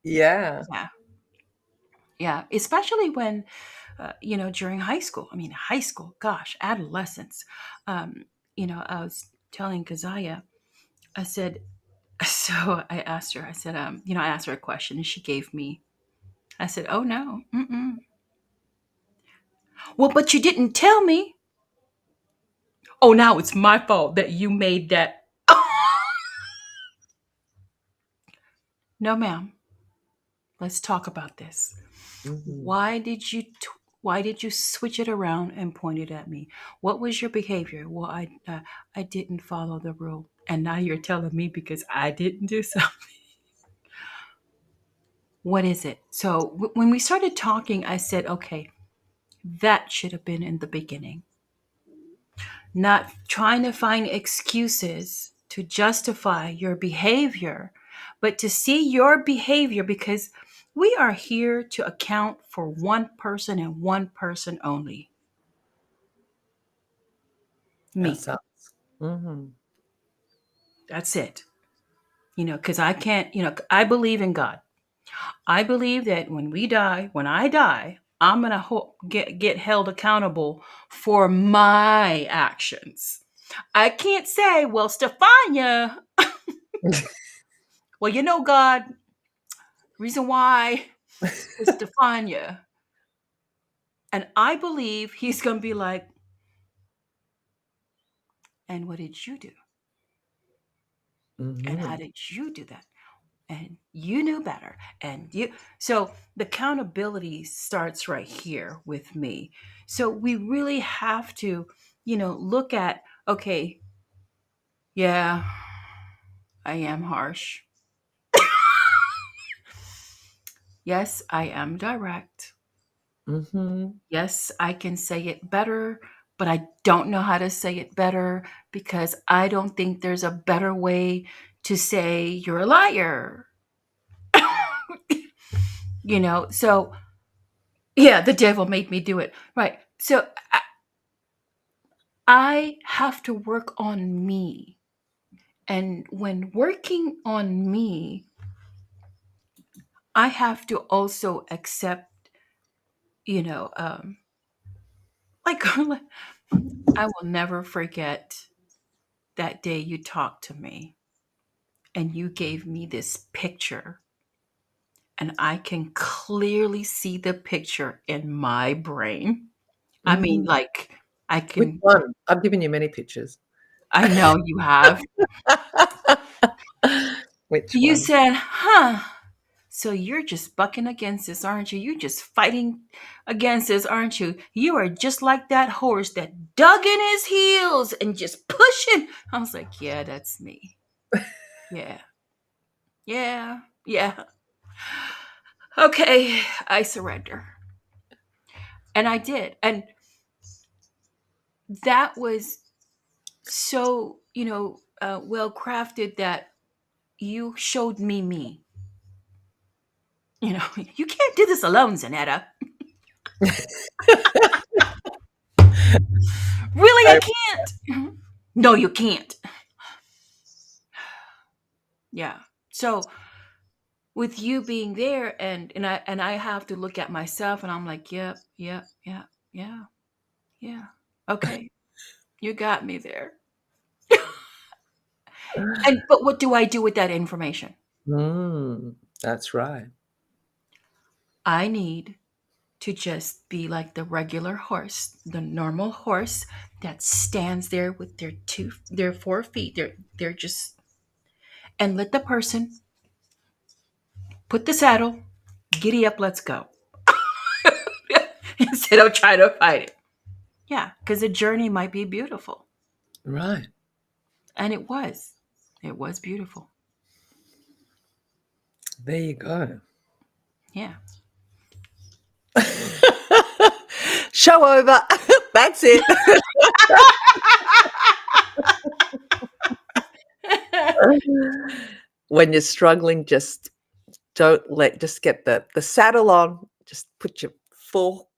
B: Yeah.
A: Yeah, yeah. Especially when, during high school. I mean, high school. Gosh, adolescence. Um, I was telling Kazaya. I said, so I asked her. I said, I asked her a question, and she gave me. I said, oh no. Mm-mm. Well, but you didn't tell me. Oh, now it's my fault that you made that. No, ma'am. Let's talk about this.
B: Mhm.
A: Why did you switch it around and point it at me? What was your behavior? Well, I didn't follow the rule, and now you're telling me because I didn't do so. What is it? So when we started talking, I said, okay, that should have been in the beginning. Not trying to find excuses to justify your behavior, but to see your behavior because we are here to account for one person and one person only, me.
B: Ourselves. Mhm.
A: That's it. Because I can't, I believe in God. I believe that when I die, I'm going to get held accountable for my actions. I can't say, well, Stefania, well, God, reason why is Stefania. And I believe he's going to be like, and what did you do? And how
B: Mhm.
A: did you do that? And you knew better. So the accountability starts right here with me. So we really have to, look at, okay, yeah, I am harsh. Yes, I am direct.
B: Mhm.
A: Yes, I can say it better, but I don't know how to say it better because I don't think there's a better way to say you're a liar. So yeah, the devil made me do it. Right. So I have to work on me. And when working on me, I have to also accept, you know, like, I will never forget that day you talked to me and you gave me this picture, and I can clearly see the picture in my brain. I mean,
B: Mhm.
A: like, I
B: Which
A: can,
B: one? I've given you many pictures.
A: I know you have.
B: Which
A: You
B: one?
A: said, huh, So you're just bucking against this, aren't you? You're just fighting against this, aren't you? You are just like that horse that dug in his heels and just pushing. I was like, yeah, that's me. Yeah, yeah, yeah. Okay, I surrender. And I did. And that was so, well crafted that you showed me. You can't do this alone, Zanetta. Really, I
B: I
A: can't. No, you can't. Yeah. So with you being there, and I have to look at myself, and I'm like, yep, yep, yep, yeah, yeah. Okay, you got me there. And but what do I do with that information?
B: that's right.
A: I need to just be like the regular horse, the normal horse that stands there with their 4 feet. They're just, and let the person put the saddle, giddy up, let's go. Instead of trying to fight it. Yeah, because the journey might be beautiful.
B: Right.
A: And it was. It was beautiful.
B: There you go.
A: Yeah.
B: Show over. That's it. When you're struggling, just get the saddle on, just put your full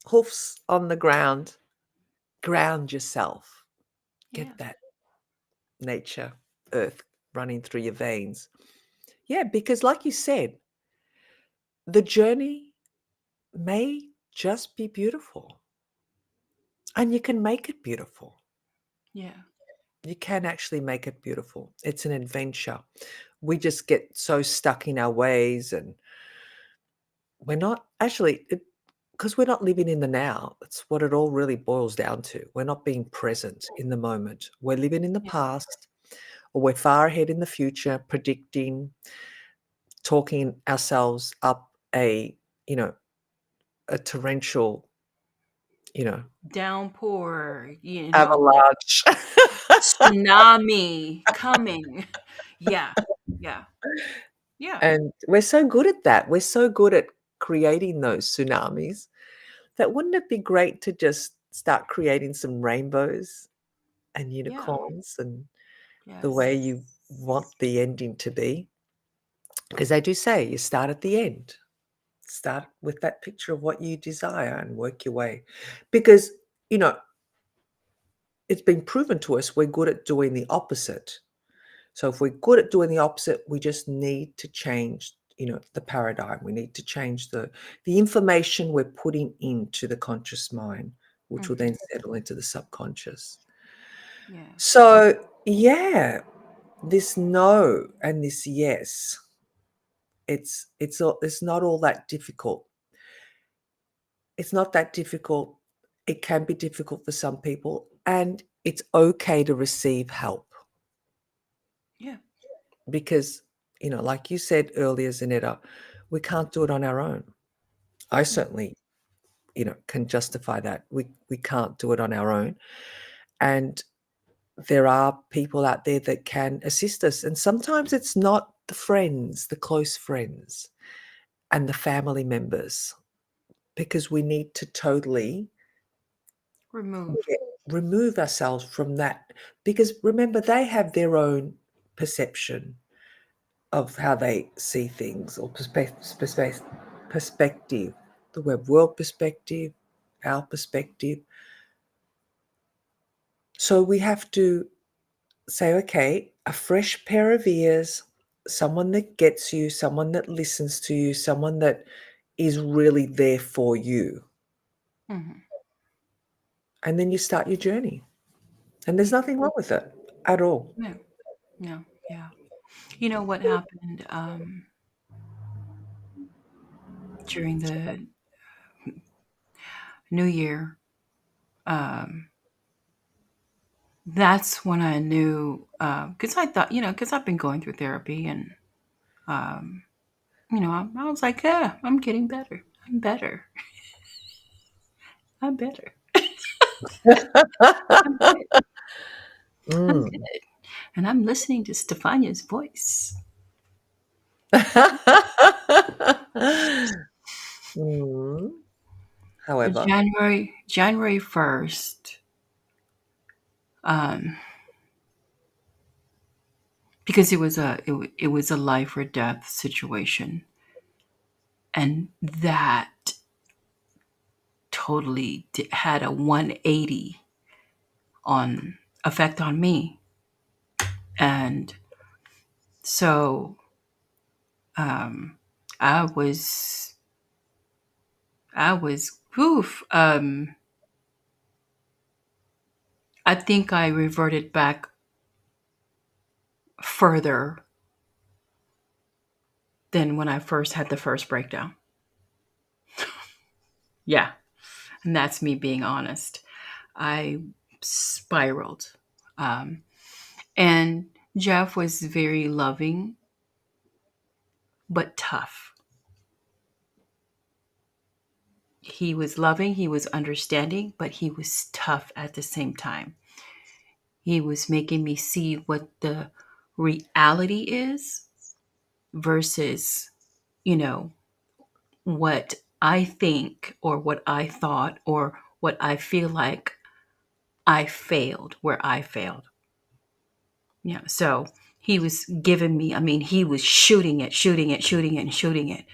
B: hoofs on the ground, ground yourself,
A: Yeah.
B: get that nature, earth running through your veins. Yeah, because like you said, the journey may just be beautiful, and you can make it beautiful.
A: Yeah.
B: You can actually make it beautiful. It's an adventure. We just get so stuck in our ways, and we're not actually, because we're not living in the now. That's what it all really boils down to. We're not being present in the moment. We're living in the
A: Yeah.
B: past, or we're far ahead in the future, predicting, talking ourselves up you know, a torrential, you know,
A: Downpour,
B: avalanche.
A: tsunami coming. Yeah. Yeah. Yeah.
B: And we're so good at that. We're so good at creating those tsunamis that wouldn't it be great to just start creating some rainbows and
A: Yeah.
B: unicorns and the
A: Yes.
B: way you want the ending to be? Because they do say you start at the end. Start with that picture of what you desire and work your way. Because, you know, it's been proven to us we're good at doing the opposite. So if we're good at doing the opposite, we just need to change, the paradigm. We need to change the information we're putting into the conscious mind, which will then
A: Hmm.
B: settle into the subconscious.
A: Yes.
B: So yeah, this no and this yes, it's not all that difficult. It's not that difficult. It can be difficult for some people, and it's okay to receive help.
A: Yeah.
B: Because, like you said earlier, Zanetta, we can't do it on our own. I
A: Yeah.
B: certainly, can justify that. We can't do it on our own. And there are people out there that can assist us. And sometimes it's not the friends, the close friends and the family members, because we need to totally
A: Remove.
B: get, remove ourselves from that. Because remember, they have their own perception of how they see things, or perspective, the web world perspective, our perspective. So we have to say, okay, a fresh pair of ears, someone that gets you, someone that listens to you, someone that is really there for you.
A: Hmm.
B: And then you start your journey. And there's
A: Yeah.
B: nothing wrong with it at all.
A: No. No. Yeah. You know what happened during the New Year? Um, that's when I knew, because I thought, because I've been going through therapy, and um, I was like, yeah, I'm getting better. I'm better. I'm better. I'm good. I'm good.
B: Mm.
A: And I'm listening to Stefania's voice.
B: Mm. However,
A: January 1st, um, because it was a life or death situation, and that totally had a 180 on effect on me. And so um, I was poof. I think I reverted back further than when I first had the first breakdown. Yeah, and that's me being honest. I spiraled. Um, and Jeff was very loving, but tough. He was loving, he was understanding, but he was tough at the same time. He was making me see what the reality is versus, you know, what I think or what I thought or what I feel like I failed, where I failed. Yeah. So he was giving me, I mean, he was shooting it, shooting it, shooting it, and shooting it.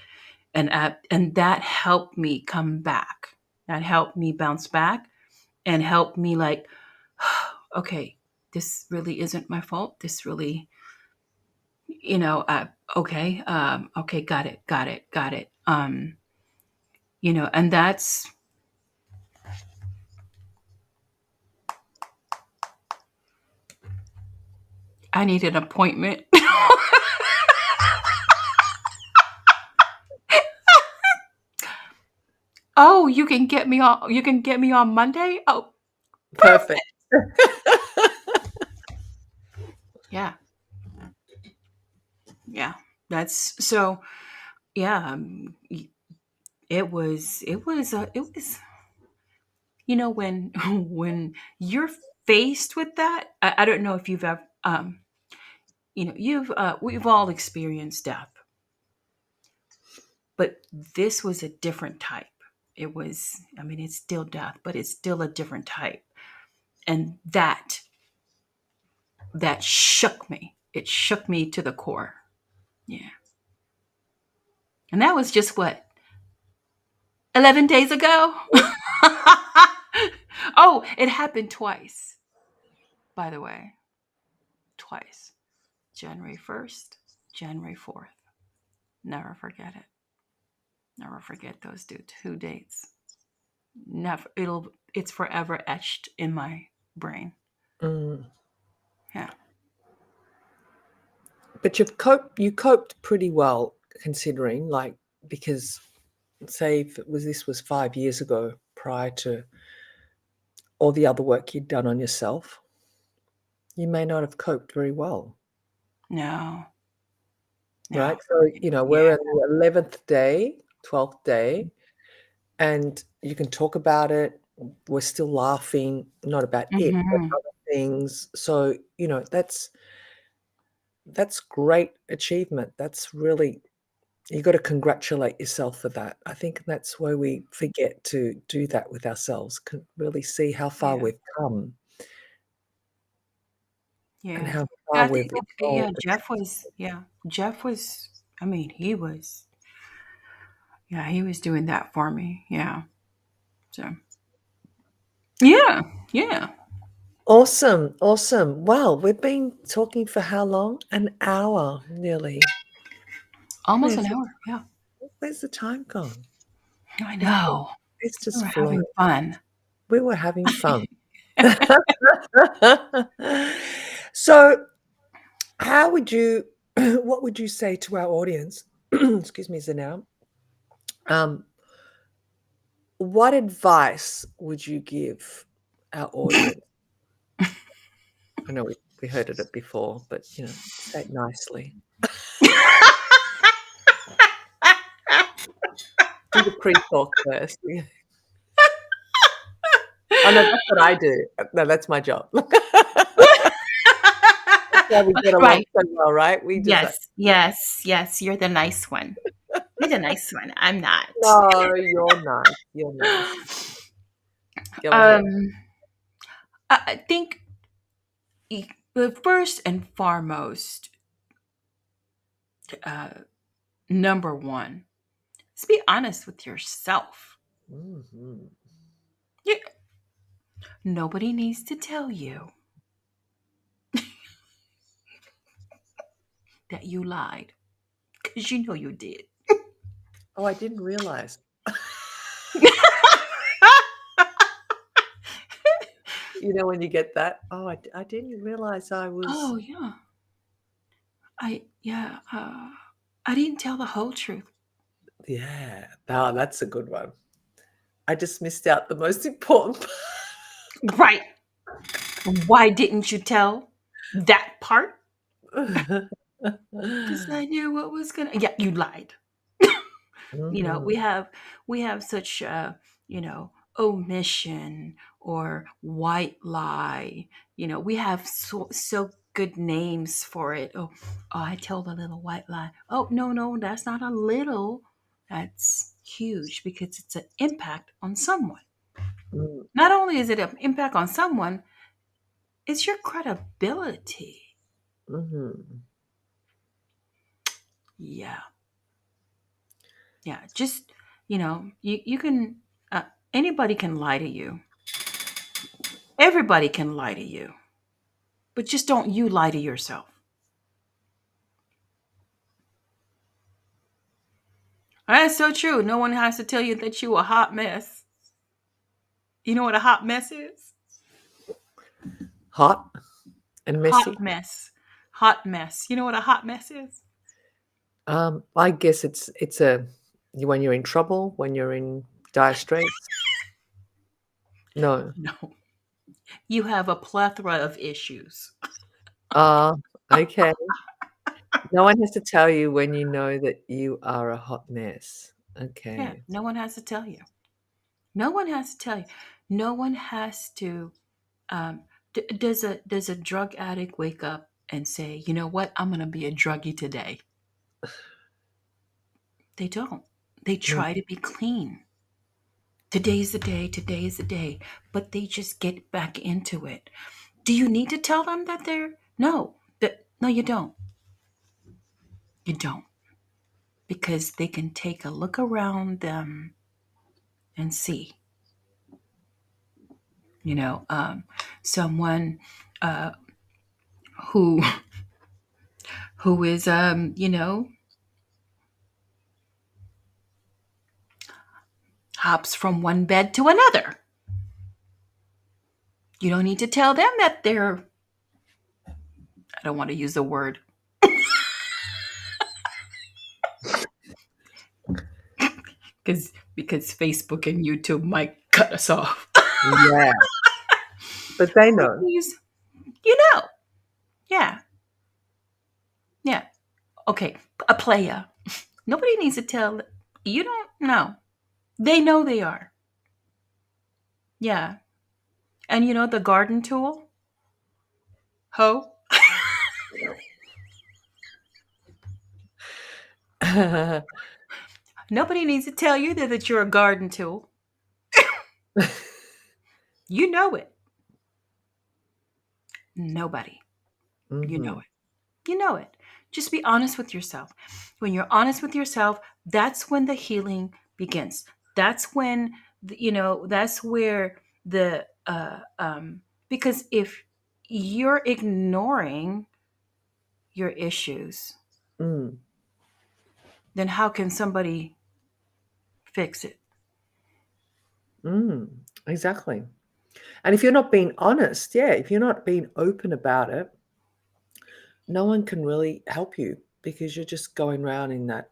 A: And that helped me come back. That helped me bounce back and helped me like, okay, this really isn't my fault. This really, okay, okay, got it, got it, got it. And that's I need an appointment. Oh, you can get me on Monday? Oh,
B: perfect.
A: perfect. Yeah. Yeah. That's so yeah, when when you're faced with that, I don't know if you've ever we've all experienced death, but this was a different type. It was, I mean, it's still death, but it's still a different type. And that shook me. It shook me to the core. Yeah. And that was just what, 11 days ago? Oh, it happened twice, by the way. Twice. January 1st, January 4th. Never forget it. Never forget those two dates. Never. It's forever etched in my brain.
B: Mm.
A: Yeah.
B: But you coped pretty well considering, like, because say if this was 5 years ago prior to all the other work you'd done on yourself, you may not have coped very well,
A: No.
B: right?
A: No.
B: So,
A: Yeah.
B: we're on the 11th day, 12th day, and you can talk about it. We're still laughing, not about it, but
A: Hmm.
B: other things. So, that's great achievement. That's really you got to congratulate yourself for that. I think that's why we forget to do that with ourselves, really see how far
A: Yeah.
B: we've come and
A: Yeah.
B: how
A: Yeah,
B: far
A: I think
B: we've
A: yeah,
B: evolved.
A: Jeff was, I mean, he was doing that for me. Yeah. So, yeah. Yeah.
B: Awesome, awesome. Wow, we've been talking for how long? An hour nearly.
A: Almost
B: Where's
A: an
B: the
A: hour. Yeah.
B: where's the time gone?
A: I
B: It's
A: know.
B: it's
A: We
B: just
A: were
B: flown.
A: having fun.
B: We were having fun. So, how would you what would you say to our audience? Excuse me, Zanel. Um, what advice would you give our audience? I know we heard it before, but, say it nicely. Do the pre-talk first. Yeah. Oh, no, that's what I do. No, that's my job. That's why we get along
A: Right.
B: so well, right? We just like,
A: Yes, yes, yes. You're the nice one. You're the nice one. I'm not.
B: "No, you're nice. You're nice. Go ahead."
A: um, I think first and foremost, uh, number one, is be honest with yourself.
B: Mhm.
A: You, nobody needs to tell you that you lied because you know you did.
B: Oh, I didn't realize. You know, when you get that, "Oh, I didn't realize I was."
A: Oh yeah, yeah. I didn't tell the whole truth.
B: Yeah. Oh, that's a good one. I just missed out the most important
A: Right. Why didn't you tell that part?
B: part.
A: Because I knew what was gonna. Yeah, you lied. You know,
B: Mhm.
A: we have such you know, omission or white lie. You know, we have so good names for it. Oh, I told a little white lie. Oh, no, no, that's not a little. That's huge because it's an impact on someone.
B: Mm,
A: Not only is it an impact on someone, it's your credibility.
B: mhm.
A: Yeah. Yeah. Just, you can, anybody can lie to you. Everybody can lie to you, but just don't you lie to yourself. That's so true. No one has to tell you that you a hot mess. You know what a hot mess is?
B: Hot and
A: Hot
B: messy.
A: mess. Hot mess. You know what a hot mess is?
B: I guess it's a when you're in trouble, when you're in dire straits. No.
A: No. You have a plethora of issues.
B: Ah, okay. No one has to tell you when you know that you are a hot mess.
A: Yeah,
B: Okay.
A: no one has to tell you. No one has to tell you. No one has to. Does a drug addict wake up and say, you know what, I'm gonna be a druggie today? They don't. They
B: Mm,
A: try to be clean. Today's the day. Today is the day. But they just get back into it. Do you need to tell them that they're no? That no, you don't. You don't, because they can take a look around them and see. You know, someone uh, who who is hops from one bed to another. You don't need to tell them that they're, I don't want to use the word, because Facebook and YouTube might cut us off.
B: yeah, but they
A: But
B: know.
A: you know, yeah, yeah. Okay, a player. Nobody needs to tell. You don't know. They know they are. Yeah. And you know the garden tool? Hoe? Nobody needs to tell you that you're a garden tool. You know it. Nobody. You know
B: Mhm,
A: it. You know it. Just be honest with yourself. When you're honest with yourself, that's when the healing begins. That's when, that's where because if you're ignoring your issues,
B: mm,
A: then how can somebody fix it?
B: mm, exactly. And if you're not being honest, yeah, if you're not being open about it, no one can really help you because you're just going around in that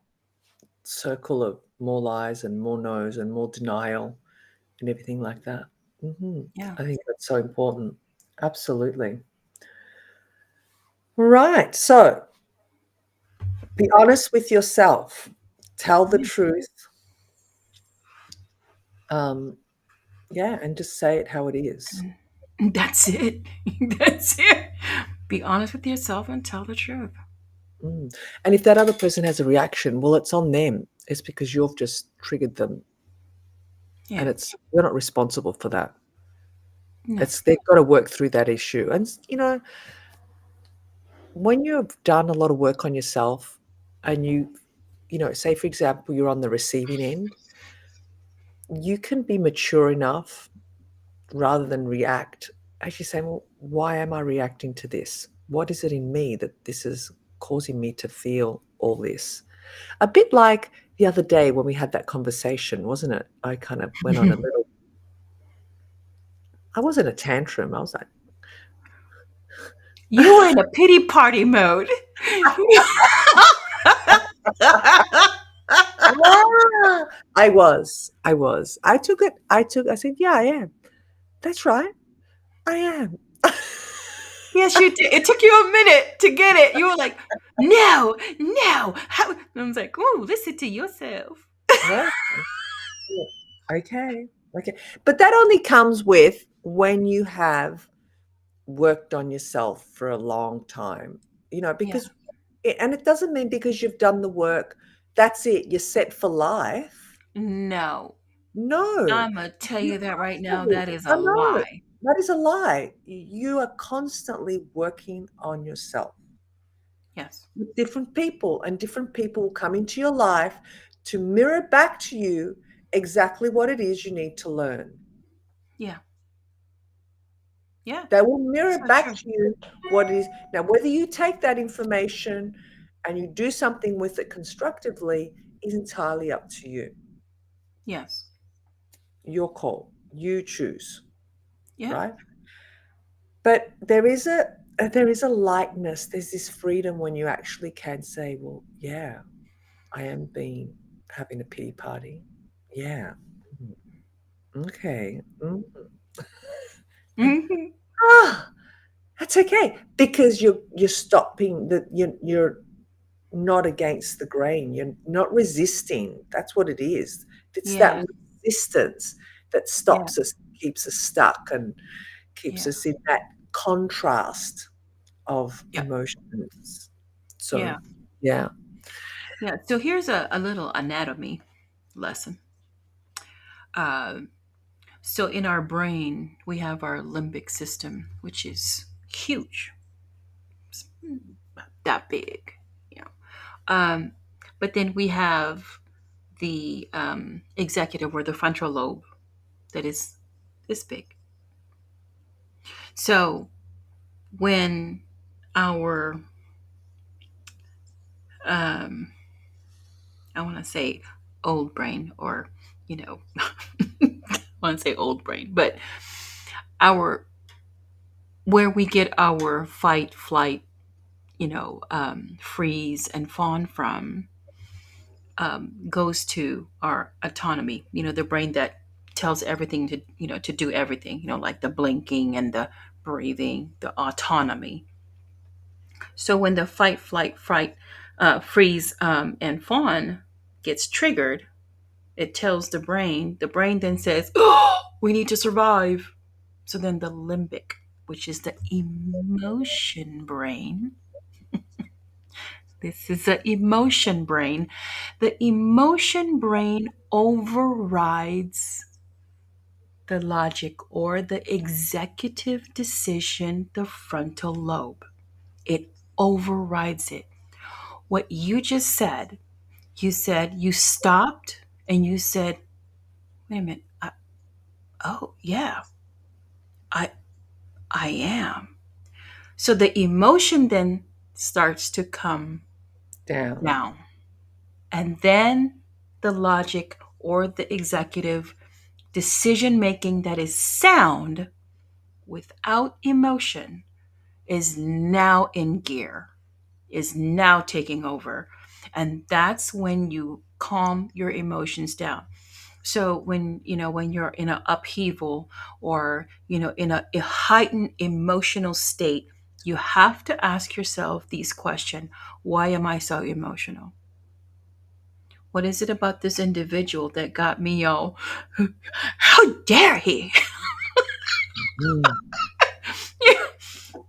B: circle of more lies and more no's and more denial and everything like that. Mhm.
A: Yeah.
B: I think that's so important. Absolutely. Right. So be honest with yourself. Tell the
A: Yeah.
B: truth. Um, yeah, and just say it how it is.
A: That's it. That's it. Be honest with yourself and tell the truth.
B: Mm. And if that other person has a reaction, well, it's on them. It's because you've just triggered them, and
A: Yeah.
B: it's you're not responsible for that.
A: No.
B: It's they've got to work through that issue. And when you've done a lot of work on yourself, and say for example, you're on the receiving end, you can be mature enough rather than react. Actually, saying, "Well, why am I reacting to this? What is it in me that this is causing me to feel all this?" A bit like the other day when we had that conversation, wasn't it? I kind of went on a little I wasn't a tantrum, I was like,
A: You were in a pity party mode.
B: "Ah!" I was. I said, "Yeah, I am. That's right, I am."
A: Yes, you did. It took you a minute to get it. You were like, no, no. How? And I was like, oh, listen to yourself.
B: Yeah, yeah. Okay, okay. But that only comes with when you have worked on yourself for a long time,
A: Yeah.
B: because and it doesn't mean because you've done the work, that's it, you're set for life.
A: No.
B: No,
A: I'm going to tell
B: you
A: you that right now.
B: constantly
A: That is
B: I
A: a
B: know,
A: lie.
B: that is a lie. You are constantly working on yourself
A: Yes.
B: with different people, and different people will come into your life to mirror back to you exactly what it is you need to learn.
A: Yeah. Yeah.
B: They will mirror
A: So
B: back
A: true.
B: to you what it is. Now, whether you take that information and you do something with it constructively is entirely up to you.
A: Yes.
B: Your call. You choose,
A: Yeah.
B: right? But there is a lightness. There's this freedom when you actually can say, "Well, yeah, I am being having a pity party. Yeah, mhm, okay,
A: Hmm.
B: ah, that's okay," because you're stopping the you're not against the grain. You're not resisting. That's what it is. It's that
A: Yeah.
B: resistance that
A: Yeah.
B: stops us, keeps us stuck, and keeps
A: Yeah.
B: us in that contrast of
A: Yeah.
B: emotions. So,
A: Yeah.
B: yeah.
A: Yeah. So here's a little anatomy lesson. Uh, so in our brain, we have our limbic system, which is huge. It's that big. You know. Um, but then we have the executive or the frontal lobe that is this big. So when our um, I want to say old brain, or I want to say old brain, but our where we get our fight, flight, freeze and fawn from, goes to our autonomy. The brain that tells everything to do everything. Like the blinking and the breathing, the autonomy. So when the fight, flight, fright, freeze, and fawn gets triggered, it tells the brain. The brain then says, "Oh, we need to survive." So then the limbic, which is the emotion brain, this is the emotion brain. The emotion brain overrides the logic or the executive decision, the frontal lobe. It overrides it. What you said you stopped and you said, wait a minute, oh, yeah, I, I am. So the emotion then starts to come
B: Down.
A: down. And then the logic or the executive decision making that is sound without emotion is now in gear, is now taking over. And that's when you calm your emotions down. So when you're in an upheaval, or in a heightened emotional state, you have to ask yourself these questions. Why am I so emotional? What is it about this individual that got me all, how dare he?
B: Mm.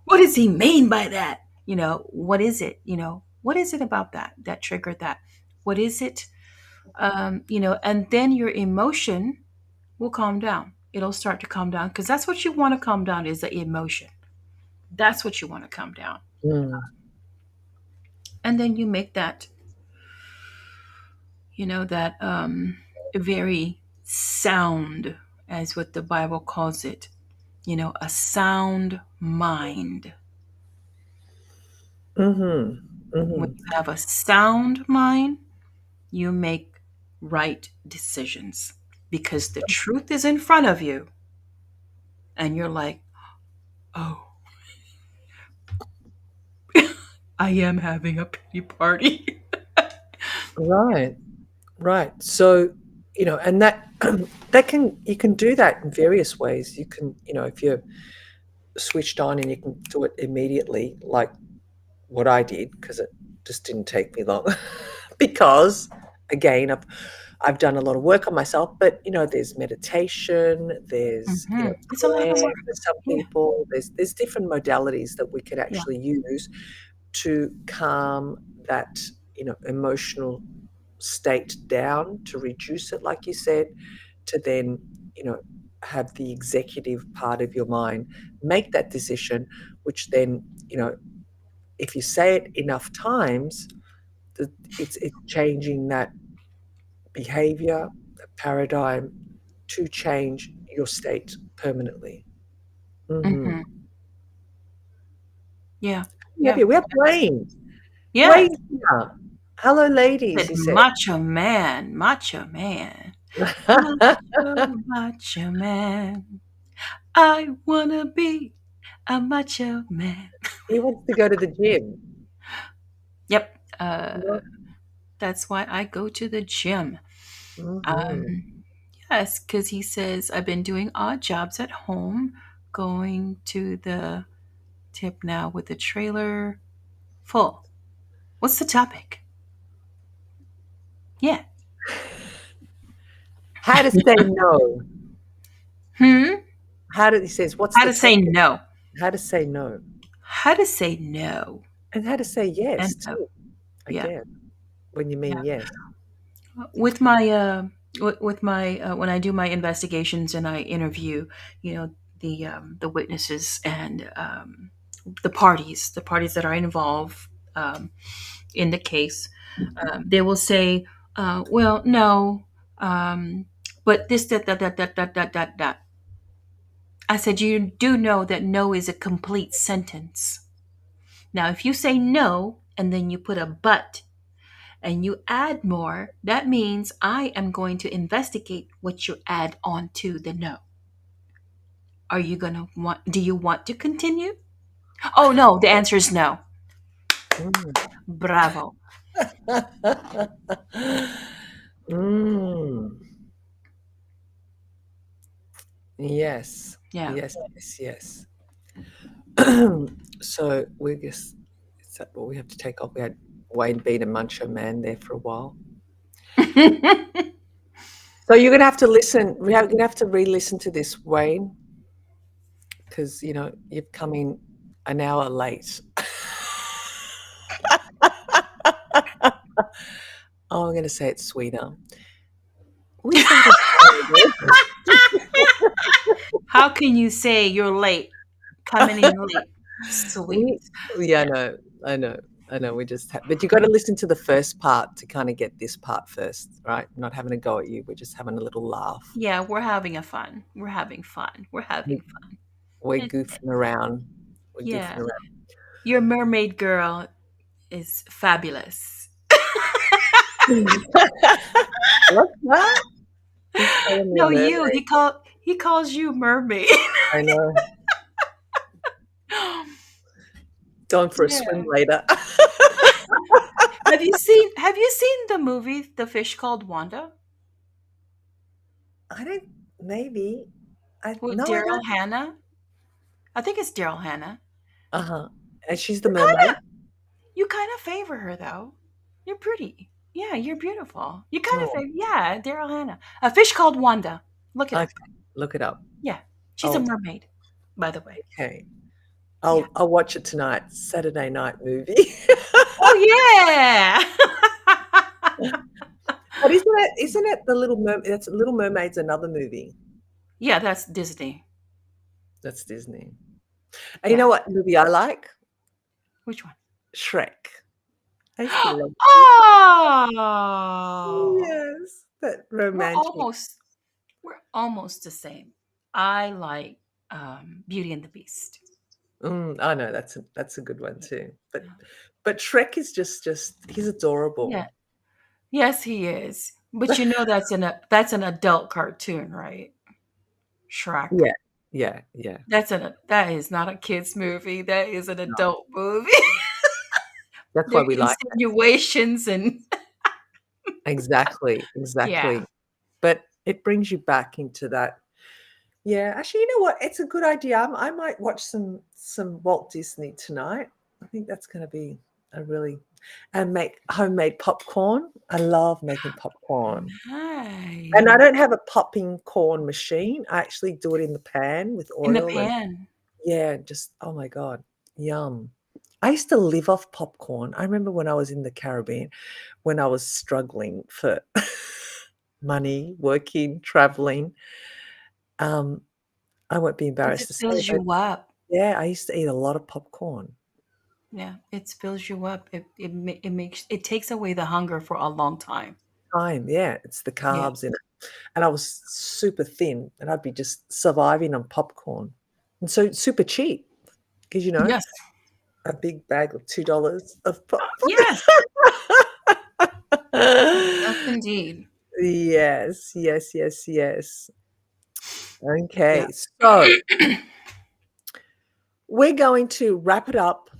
A: What does he mean by that? What is it? What is it about that triggered that? What is it? And then your emotion will calm down. It'll start to calm down because that's what you want to calm down is the emotion. That's what you want to calm down.
B: Mm.
A: And then you make that very sound, as what the Bible calls it, a sound mind.
B: Mhm.
A: When
B: Mhm.
A: you have a sound mind, you make right decisions because the truth is in front of you and you're like, oh, I am having a pity party.
B: Right. Right. So, and that that can you can do that in various ways. You can, if you're switched on and you can do it immediately, like what I did, because it just didn't take me long. Because again, I've done a lot of work on myself, but there's meditation, there's
A: It's a lot
B: prayer
A: of work.
B: for some
A: Yeah,
B: people. There's different modalities that we can
A: yeah.
B: actually use to calm that emotional state down, to reduce it, like you said, to then you know have the executive part of your mind make that decision, which then if you say it enough times, it's changing that behavior, that paradigm, to change your state permanently. Hmm.
A: Hmm. Yeah,
B: Yeah,
A: yeah.
B: we have Wayne.
A: Yes.
B: Wayne's here. Hello, ladies,
A: Said
B: he said.
A: macho man, macho man, macho, macho man. I wanna be a macho man.
B: He wants to go to the gym.
A: Yep.
B: Yep.
A: That's why I go to the gym.
B: Mhm.
A: Um, yes, because he says I've been doing odd jobs at home, going to the tip now with the trailer full. What's the topic? Yeah.
B: How to say no.
A: Hmm.
B: He says, "What's
A: How
B: the
A: to say
B: topic?"
A: no.
B: How to say no,
A: How to say no.
B: and how to say
A: And
B: yes
A: no.
B: too, I
A: Yeah.
B: guess, when you
A: Yeah.
B: mean yes.
A: With my when I do my investigations and I interview, the witnesses and the parties that are involved um, in the case, they will say, "Well, no, um, but this that." I said, "You do know that no is a complete sentence. Now, if you say no and then you put a but and you add more, that means I am going to investigate what you add on to the no. Do you want to continue? Oh, no, the answer is no.
B: Mm.
A: Bravo.
B: Mm. Yes.
A: Yeah.
B: Yes, yes, yes. So we guess, is that what we have to take off? We had Wayne being a macho man there for a while. So you're gonna have to listen. You're gonna have to re-listen to this, Wayne, because you've come in an hour late. Oh, I'm gonna say it sweeter. We say this
A: How can you say you're late, coming in late? Sweet.
B: we yeah,
A: Yeah.
B: I know, I know, we just but you gotta listen to the first part to kinda get this part first, right? Not having a go at you, we're just having a little laugh.
A: Yeah, we're having a fun. We're having fun. We're having
B: We
A: fun.
B: we're
A: It,
B: goofing around. We're goofing
A: yeah.
B: around.
A: Your mermaid girl is fabulous.
B: What's that? He's calling me a
A: No, you.
B: mermaid.
A: He calls you mermaid.
B: I know. Going for a swim
A: Yeah.
B: later.
A: Have you seen the movie The Fish Called Wanda
B: I don't maybe. I
A: with
B: no, I
A: Daryl
B: don't.
A: Hannah? I think it's Daryl Hannah.
B: Uh-huh. And she's the
A: You kind
B: mermaid?
A: of you kind of favor her though. You're pretty. Yeah, you're beautiful. You kind of
B: Oh,
A: yeah, Daryl Hannah. A fish called Wanda. Look it
B: okay.
A: up.
B: Look it up.
A: Yeah, she's a
B: Oh,
A: mermaid, by the way.
B: okay.
A: Yeah.
B: I'll watch it tonight. Saturday night movie.
A: Oh yeah.
B: But isn't it the Little Mermaid? That's Little Mermaid's another movie.
A: Yeah, that's Disney.
B: That's Disney. And you
A: Yeah.
B: know what movie I like?
A: Which one?
B: Shrek. I used to love
A: Oh,
B: yes, that
A: we're
B: romantic.
A: almost we're almost the same. I like Beauty and the Beast.
B: I know that's a good one
A: Yeah.
B: too. But
A: Yeah.
B: but Shrek is just he's
A: Yeah.
B: adorable.
A: Yes, he is. But you know that's an adult cartoon, right? Shrek.
B: Yeah, yeah, yeah.
A: That is not a kids movie. That is an
B: No,
A: adult movie.
B: that's
A: There
B: why
A: are
B: we like it.
A: insinuations and
B: Exactly,
A: yeah.
B: exactly. But it brings you back into that. Yeah, actually, you know what? It's a good idea. I might watch some Walt Disney tonight. I think that's going to be a really and make homemade popcorn. I love making popcorn. And I
A: Nice.
B: don't have a popping corn machine. I actually do it in the pan with
A: In the
B: oil and
A: pan.
B: yeah, just oh my God, yum. I used to live off popcorn. I remember when I was in the Caribbean, when I was struggling for money, working, traveling. Um, I won't be
A: 'Cause
B: embarrassed
A: it
B: to say,
A: fills
B: but
A: you up.
B: yeah, I used to eat a lot of popcorn.
A: Yeah, it fills you up. It makes it takes away the hunger for a long time.
B: Time, yeah, it's the
A: Yeah.
B: carbs in it. And I was super thin, and I'd be just surviving on popcorn. And so super cheap because,
A: Yes.
B: a big bag of $2 of popcorn.
A: Yes. Yes, indeed.
B: Yes, yes, yes, yes.
A: Yeah.
B: Okay, so we're going to wrap it up,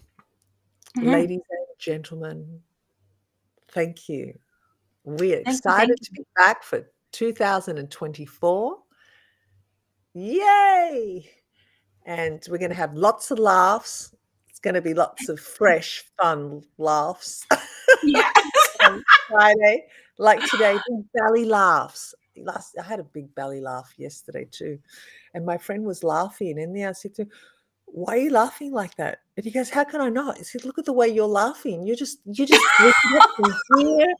A: Mhm.
B: ladies and gentlemen. Thank you. We're
A: Thank you, thank
B: excited to
A: you.
B: be back for 2024. Yay! And we're going to have lots of laughs. It's going to be lots of fresh, fun laughs
A: Yeah.
B: on Friday. Like today, big belly laughs. I had a big belly laugh yesterday too. And my friend was laughing. And then I said to him, why are you laughing like that? And he goes, how can I not? I said, look at the way you're laughing. You just bring it up from here.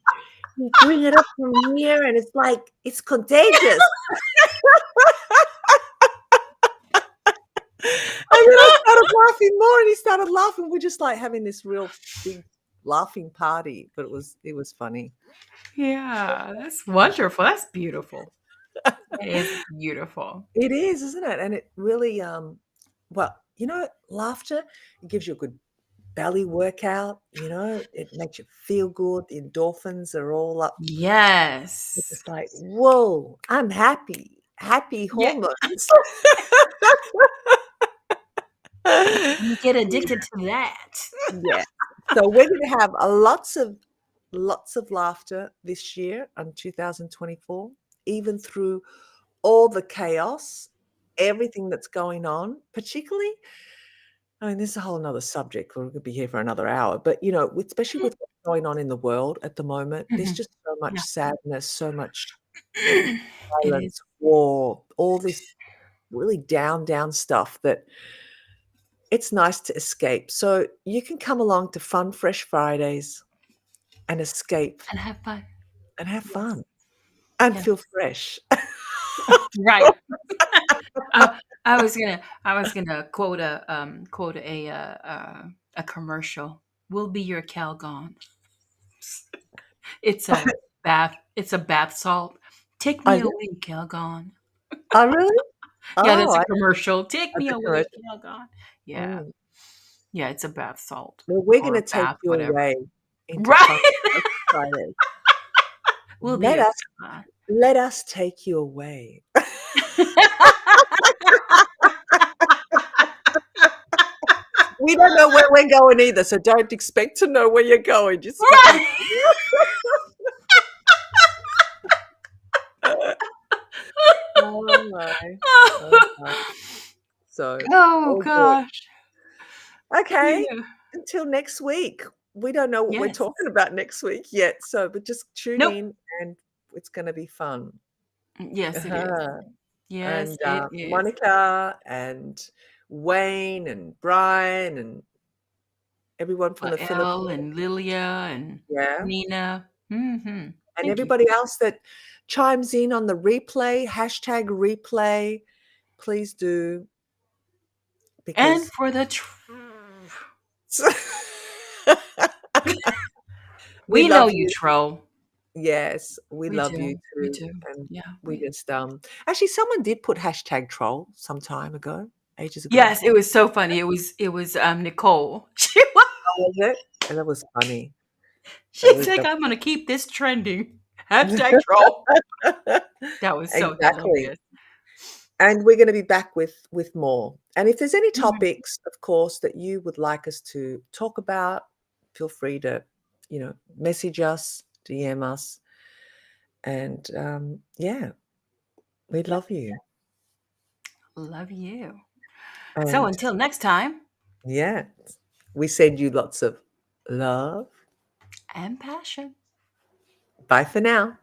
B: You bring it up from here, and it's like it's contagious. And then I started laughing more, and he started laughing. We're just like having this real big laughing party, but it was funny.
A: Yeah, that's wonderful. That's beautiful. It is beautiful.
B: It is, isn't it? And it really, well, laughter, it gives you a good belly workout, it makes you feel good. The endorphins are all up. It's
A: Yes.
B: just like, whoa, I'm happy. Happy
A: Yeah.
B: hormones.
A: You get addicted to that.
B: Yeah. So we're gonna have a lots of laughter this year in 2024, even through all the chaos, everything that's going on, particularly I mean, this is a whole another subject. We could be here for another hour, but, especially with what's going on in the world at the moment, there's
A: Mhm.
B: just so much
A: Yeah.
B: sadness, so much
A: It is.
B: violence, war, all this really down, down stuff that it's nice to escape. So you can come along to Fun Fresh Fridays and escape
A: And have fun.
B: and have
A: Yes.
B: fun and
A: Yeah.
B: feel fresh.
A: Right. Oh, I was gonna quote a commercial. We'll be your Calgon. It's a bath salt. Take me
B: I do.
A: away, Calgon.
B: Oh, really?
A: Yeah, that's
B: Oh,
A: a
B: I
A: commercial. Take
B: that's
A: me
B: a
A: away,
B: commercial.
A: Calgon. Yeah.
B: Mm.
A: Yeah, it's a bath salt
B: Well, we're
A: or
B: gonna
A: a
B: take
A: bath,
B: you
A: whatever.
B: away into
A: Right.
B: Fun Fresh Fridays.
A: We'll be
B: Let
A: your
B: us
A: Calgon.
B: let us take you away. We don't know where we're going either, so don't expect to know where you're going. Just get with
A: Right.
B: Oh my. Oh my. So,
A: Oh
B: all good.
A: gosh.
B: Okay,
A: Yeah.
B: until next week. we don't know what we're
A: Yes.
B: talking about next week yet, so but just tune
A: Nope.
B: in and it's gonna be fun.
A: Yes, it is.
B: Uh-huh.
A: Yes,
B: And,
A: it is.
B: Monica and Wayne and Brian and everyone from the
A: Elle
B: Philippines,
A: and Lilia and
B: yeah,
A: Nina. Mhm.
B: and
A: Thank you.
B: everybody else that chimes in on the replay, hashtag replay, please do
A: And
B: because
A: for the
B: we
A: we know
B: love
A: you,
B: you.
A: troll.
B: Yes, we
A: We
B: love you
A: do. We
B: too,
A: do.
B: and
A: Yeah,
B: we just, actually, someone did put hashtag troll some time ago, ages ago.
A: yes, it was so funny. It was Nicole. She was
B: How was it? And that was funny. That
A: she's
B: was
A: like,
B: the
A: "I'm gonna keep this trending." Hashtag troll. That was so
B: Exactly.
A: hilarious.
B: And we're gonna be back with more. And if there's any
A: Mhm.
B: topics, of course, that you would like us to talk about, feel free to, message us, DM us, and, yeah, we
A: Yep.
B: love you.
A: Love you. So
B: And
A: until next time,
B: yeah, we send you lots of love.
A: and passion.
B: Bye for now.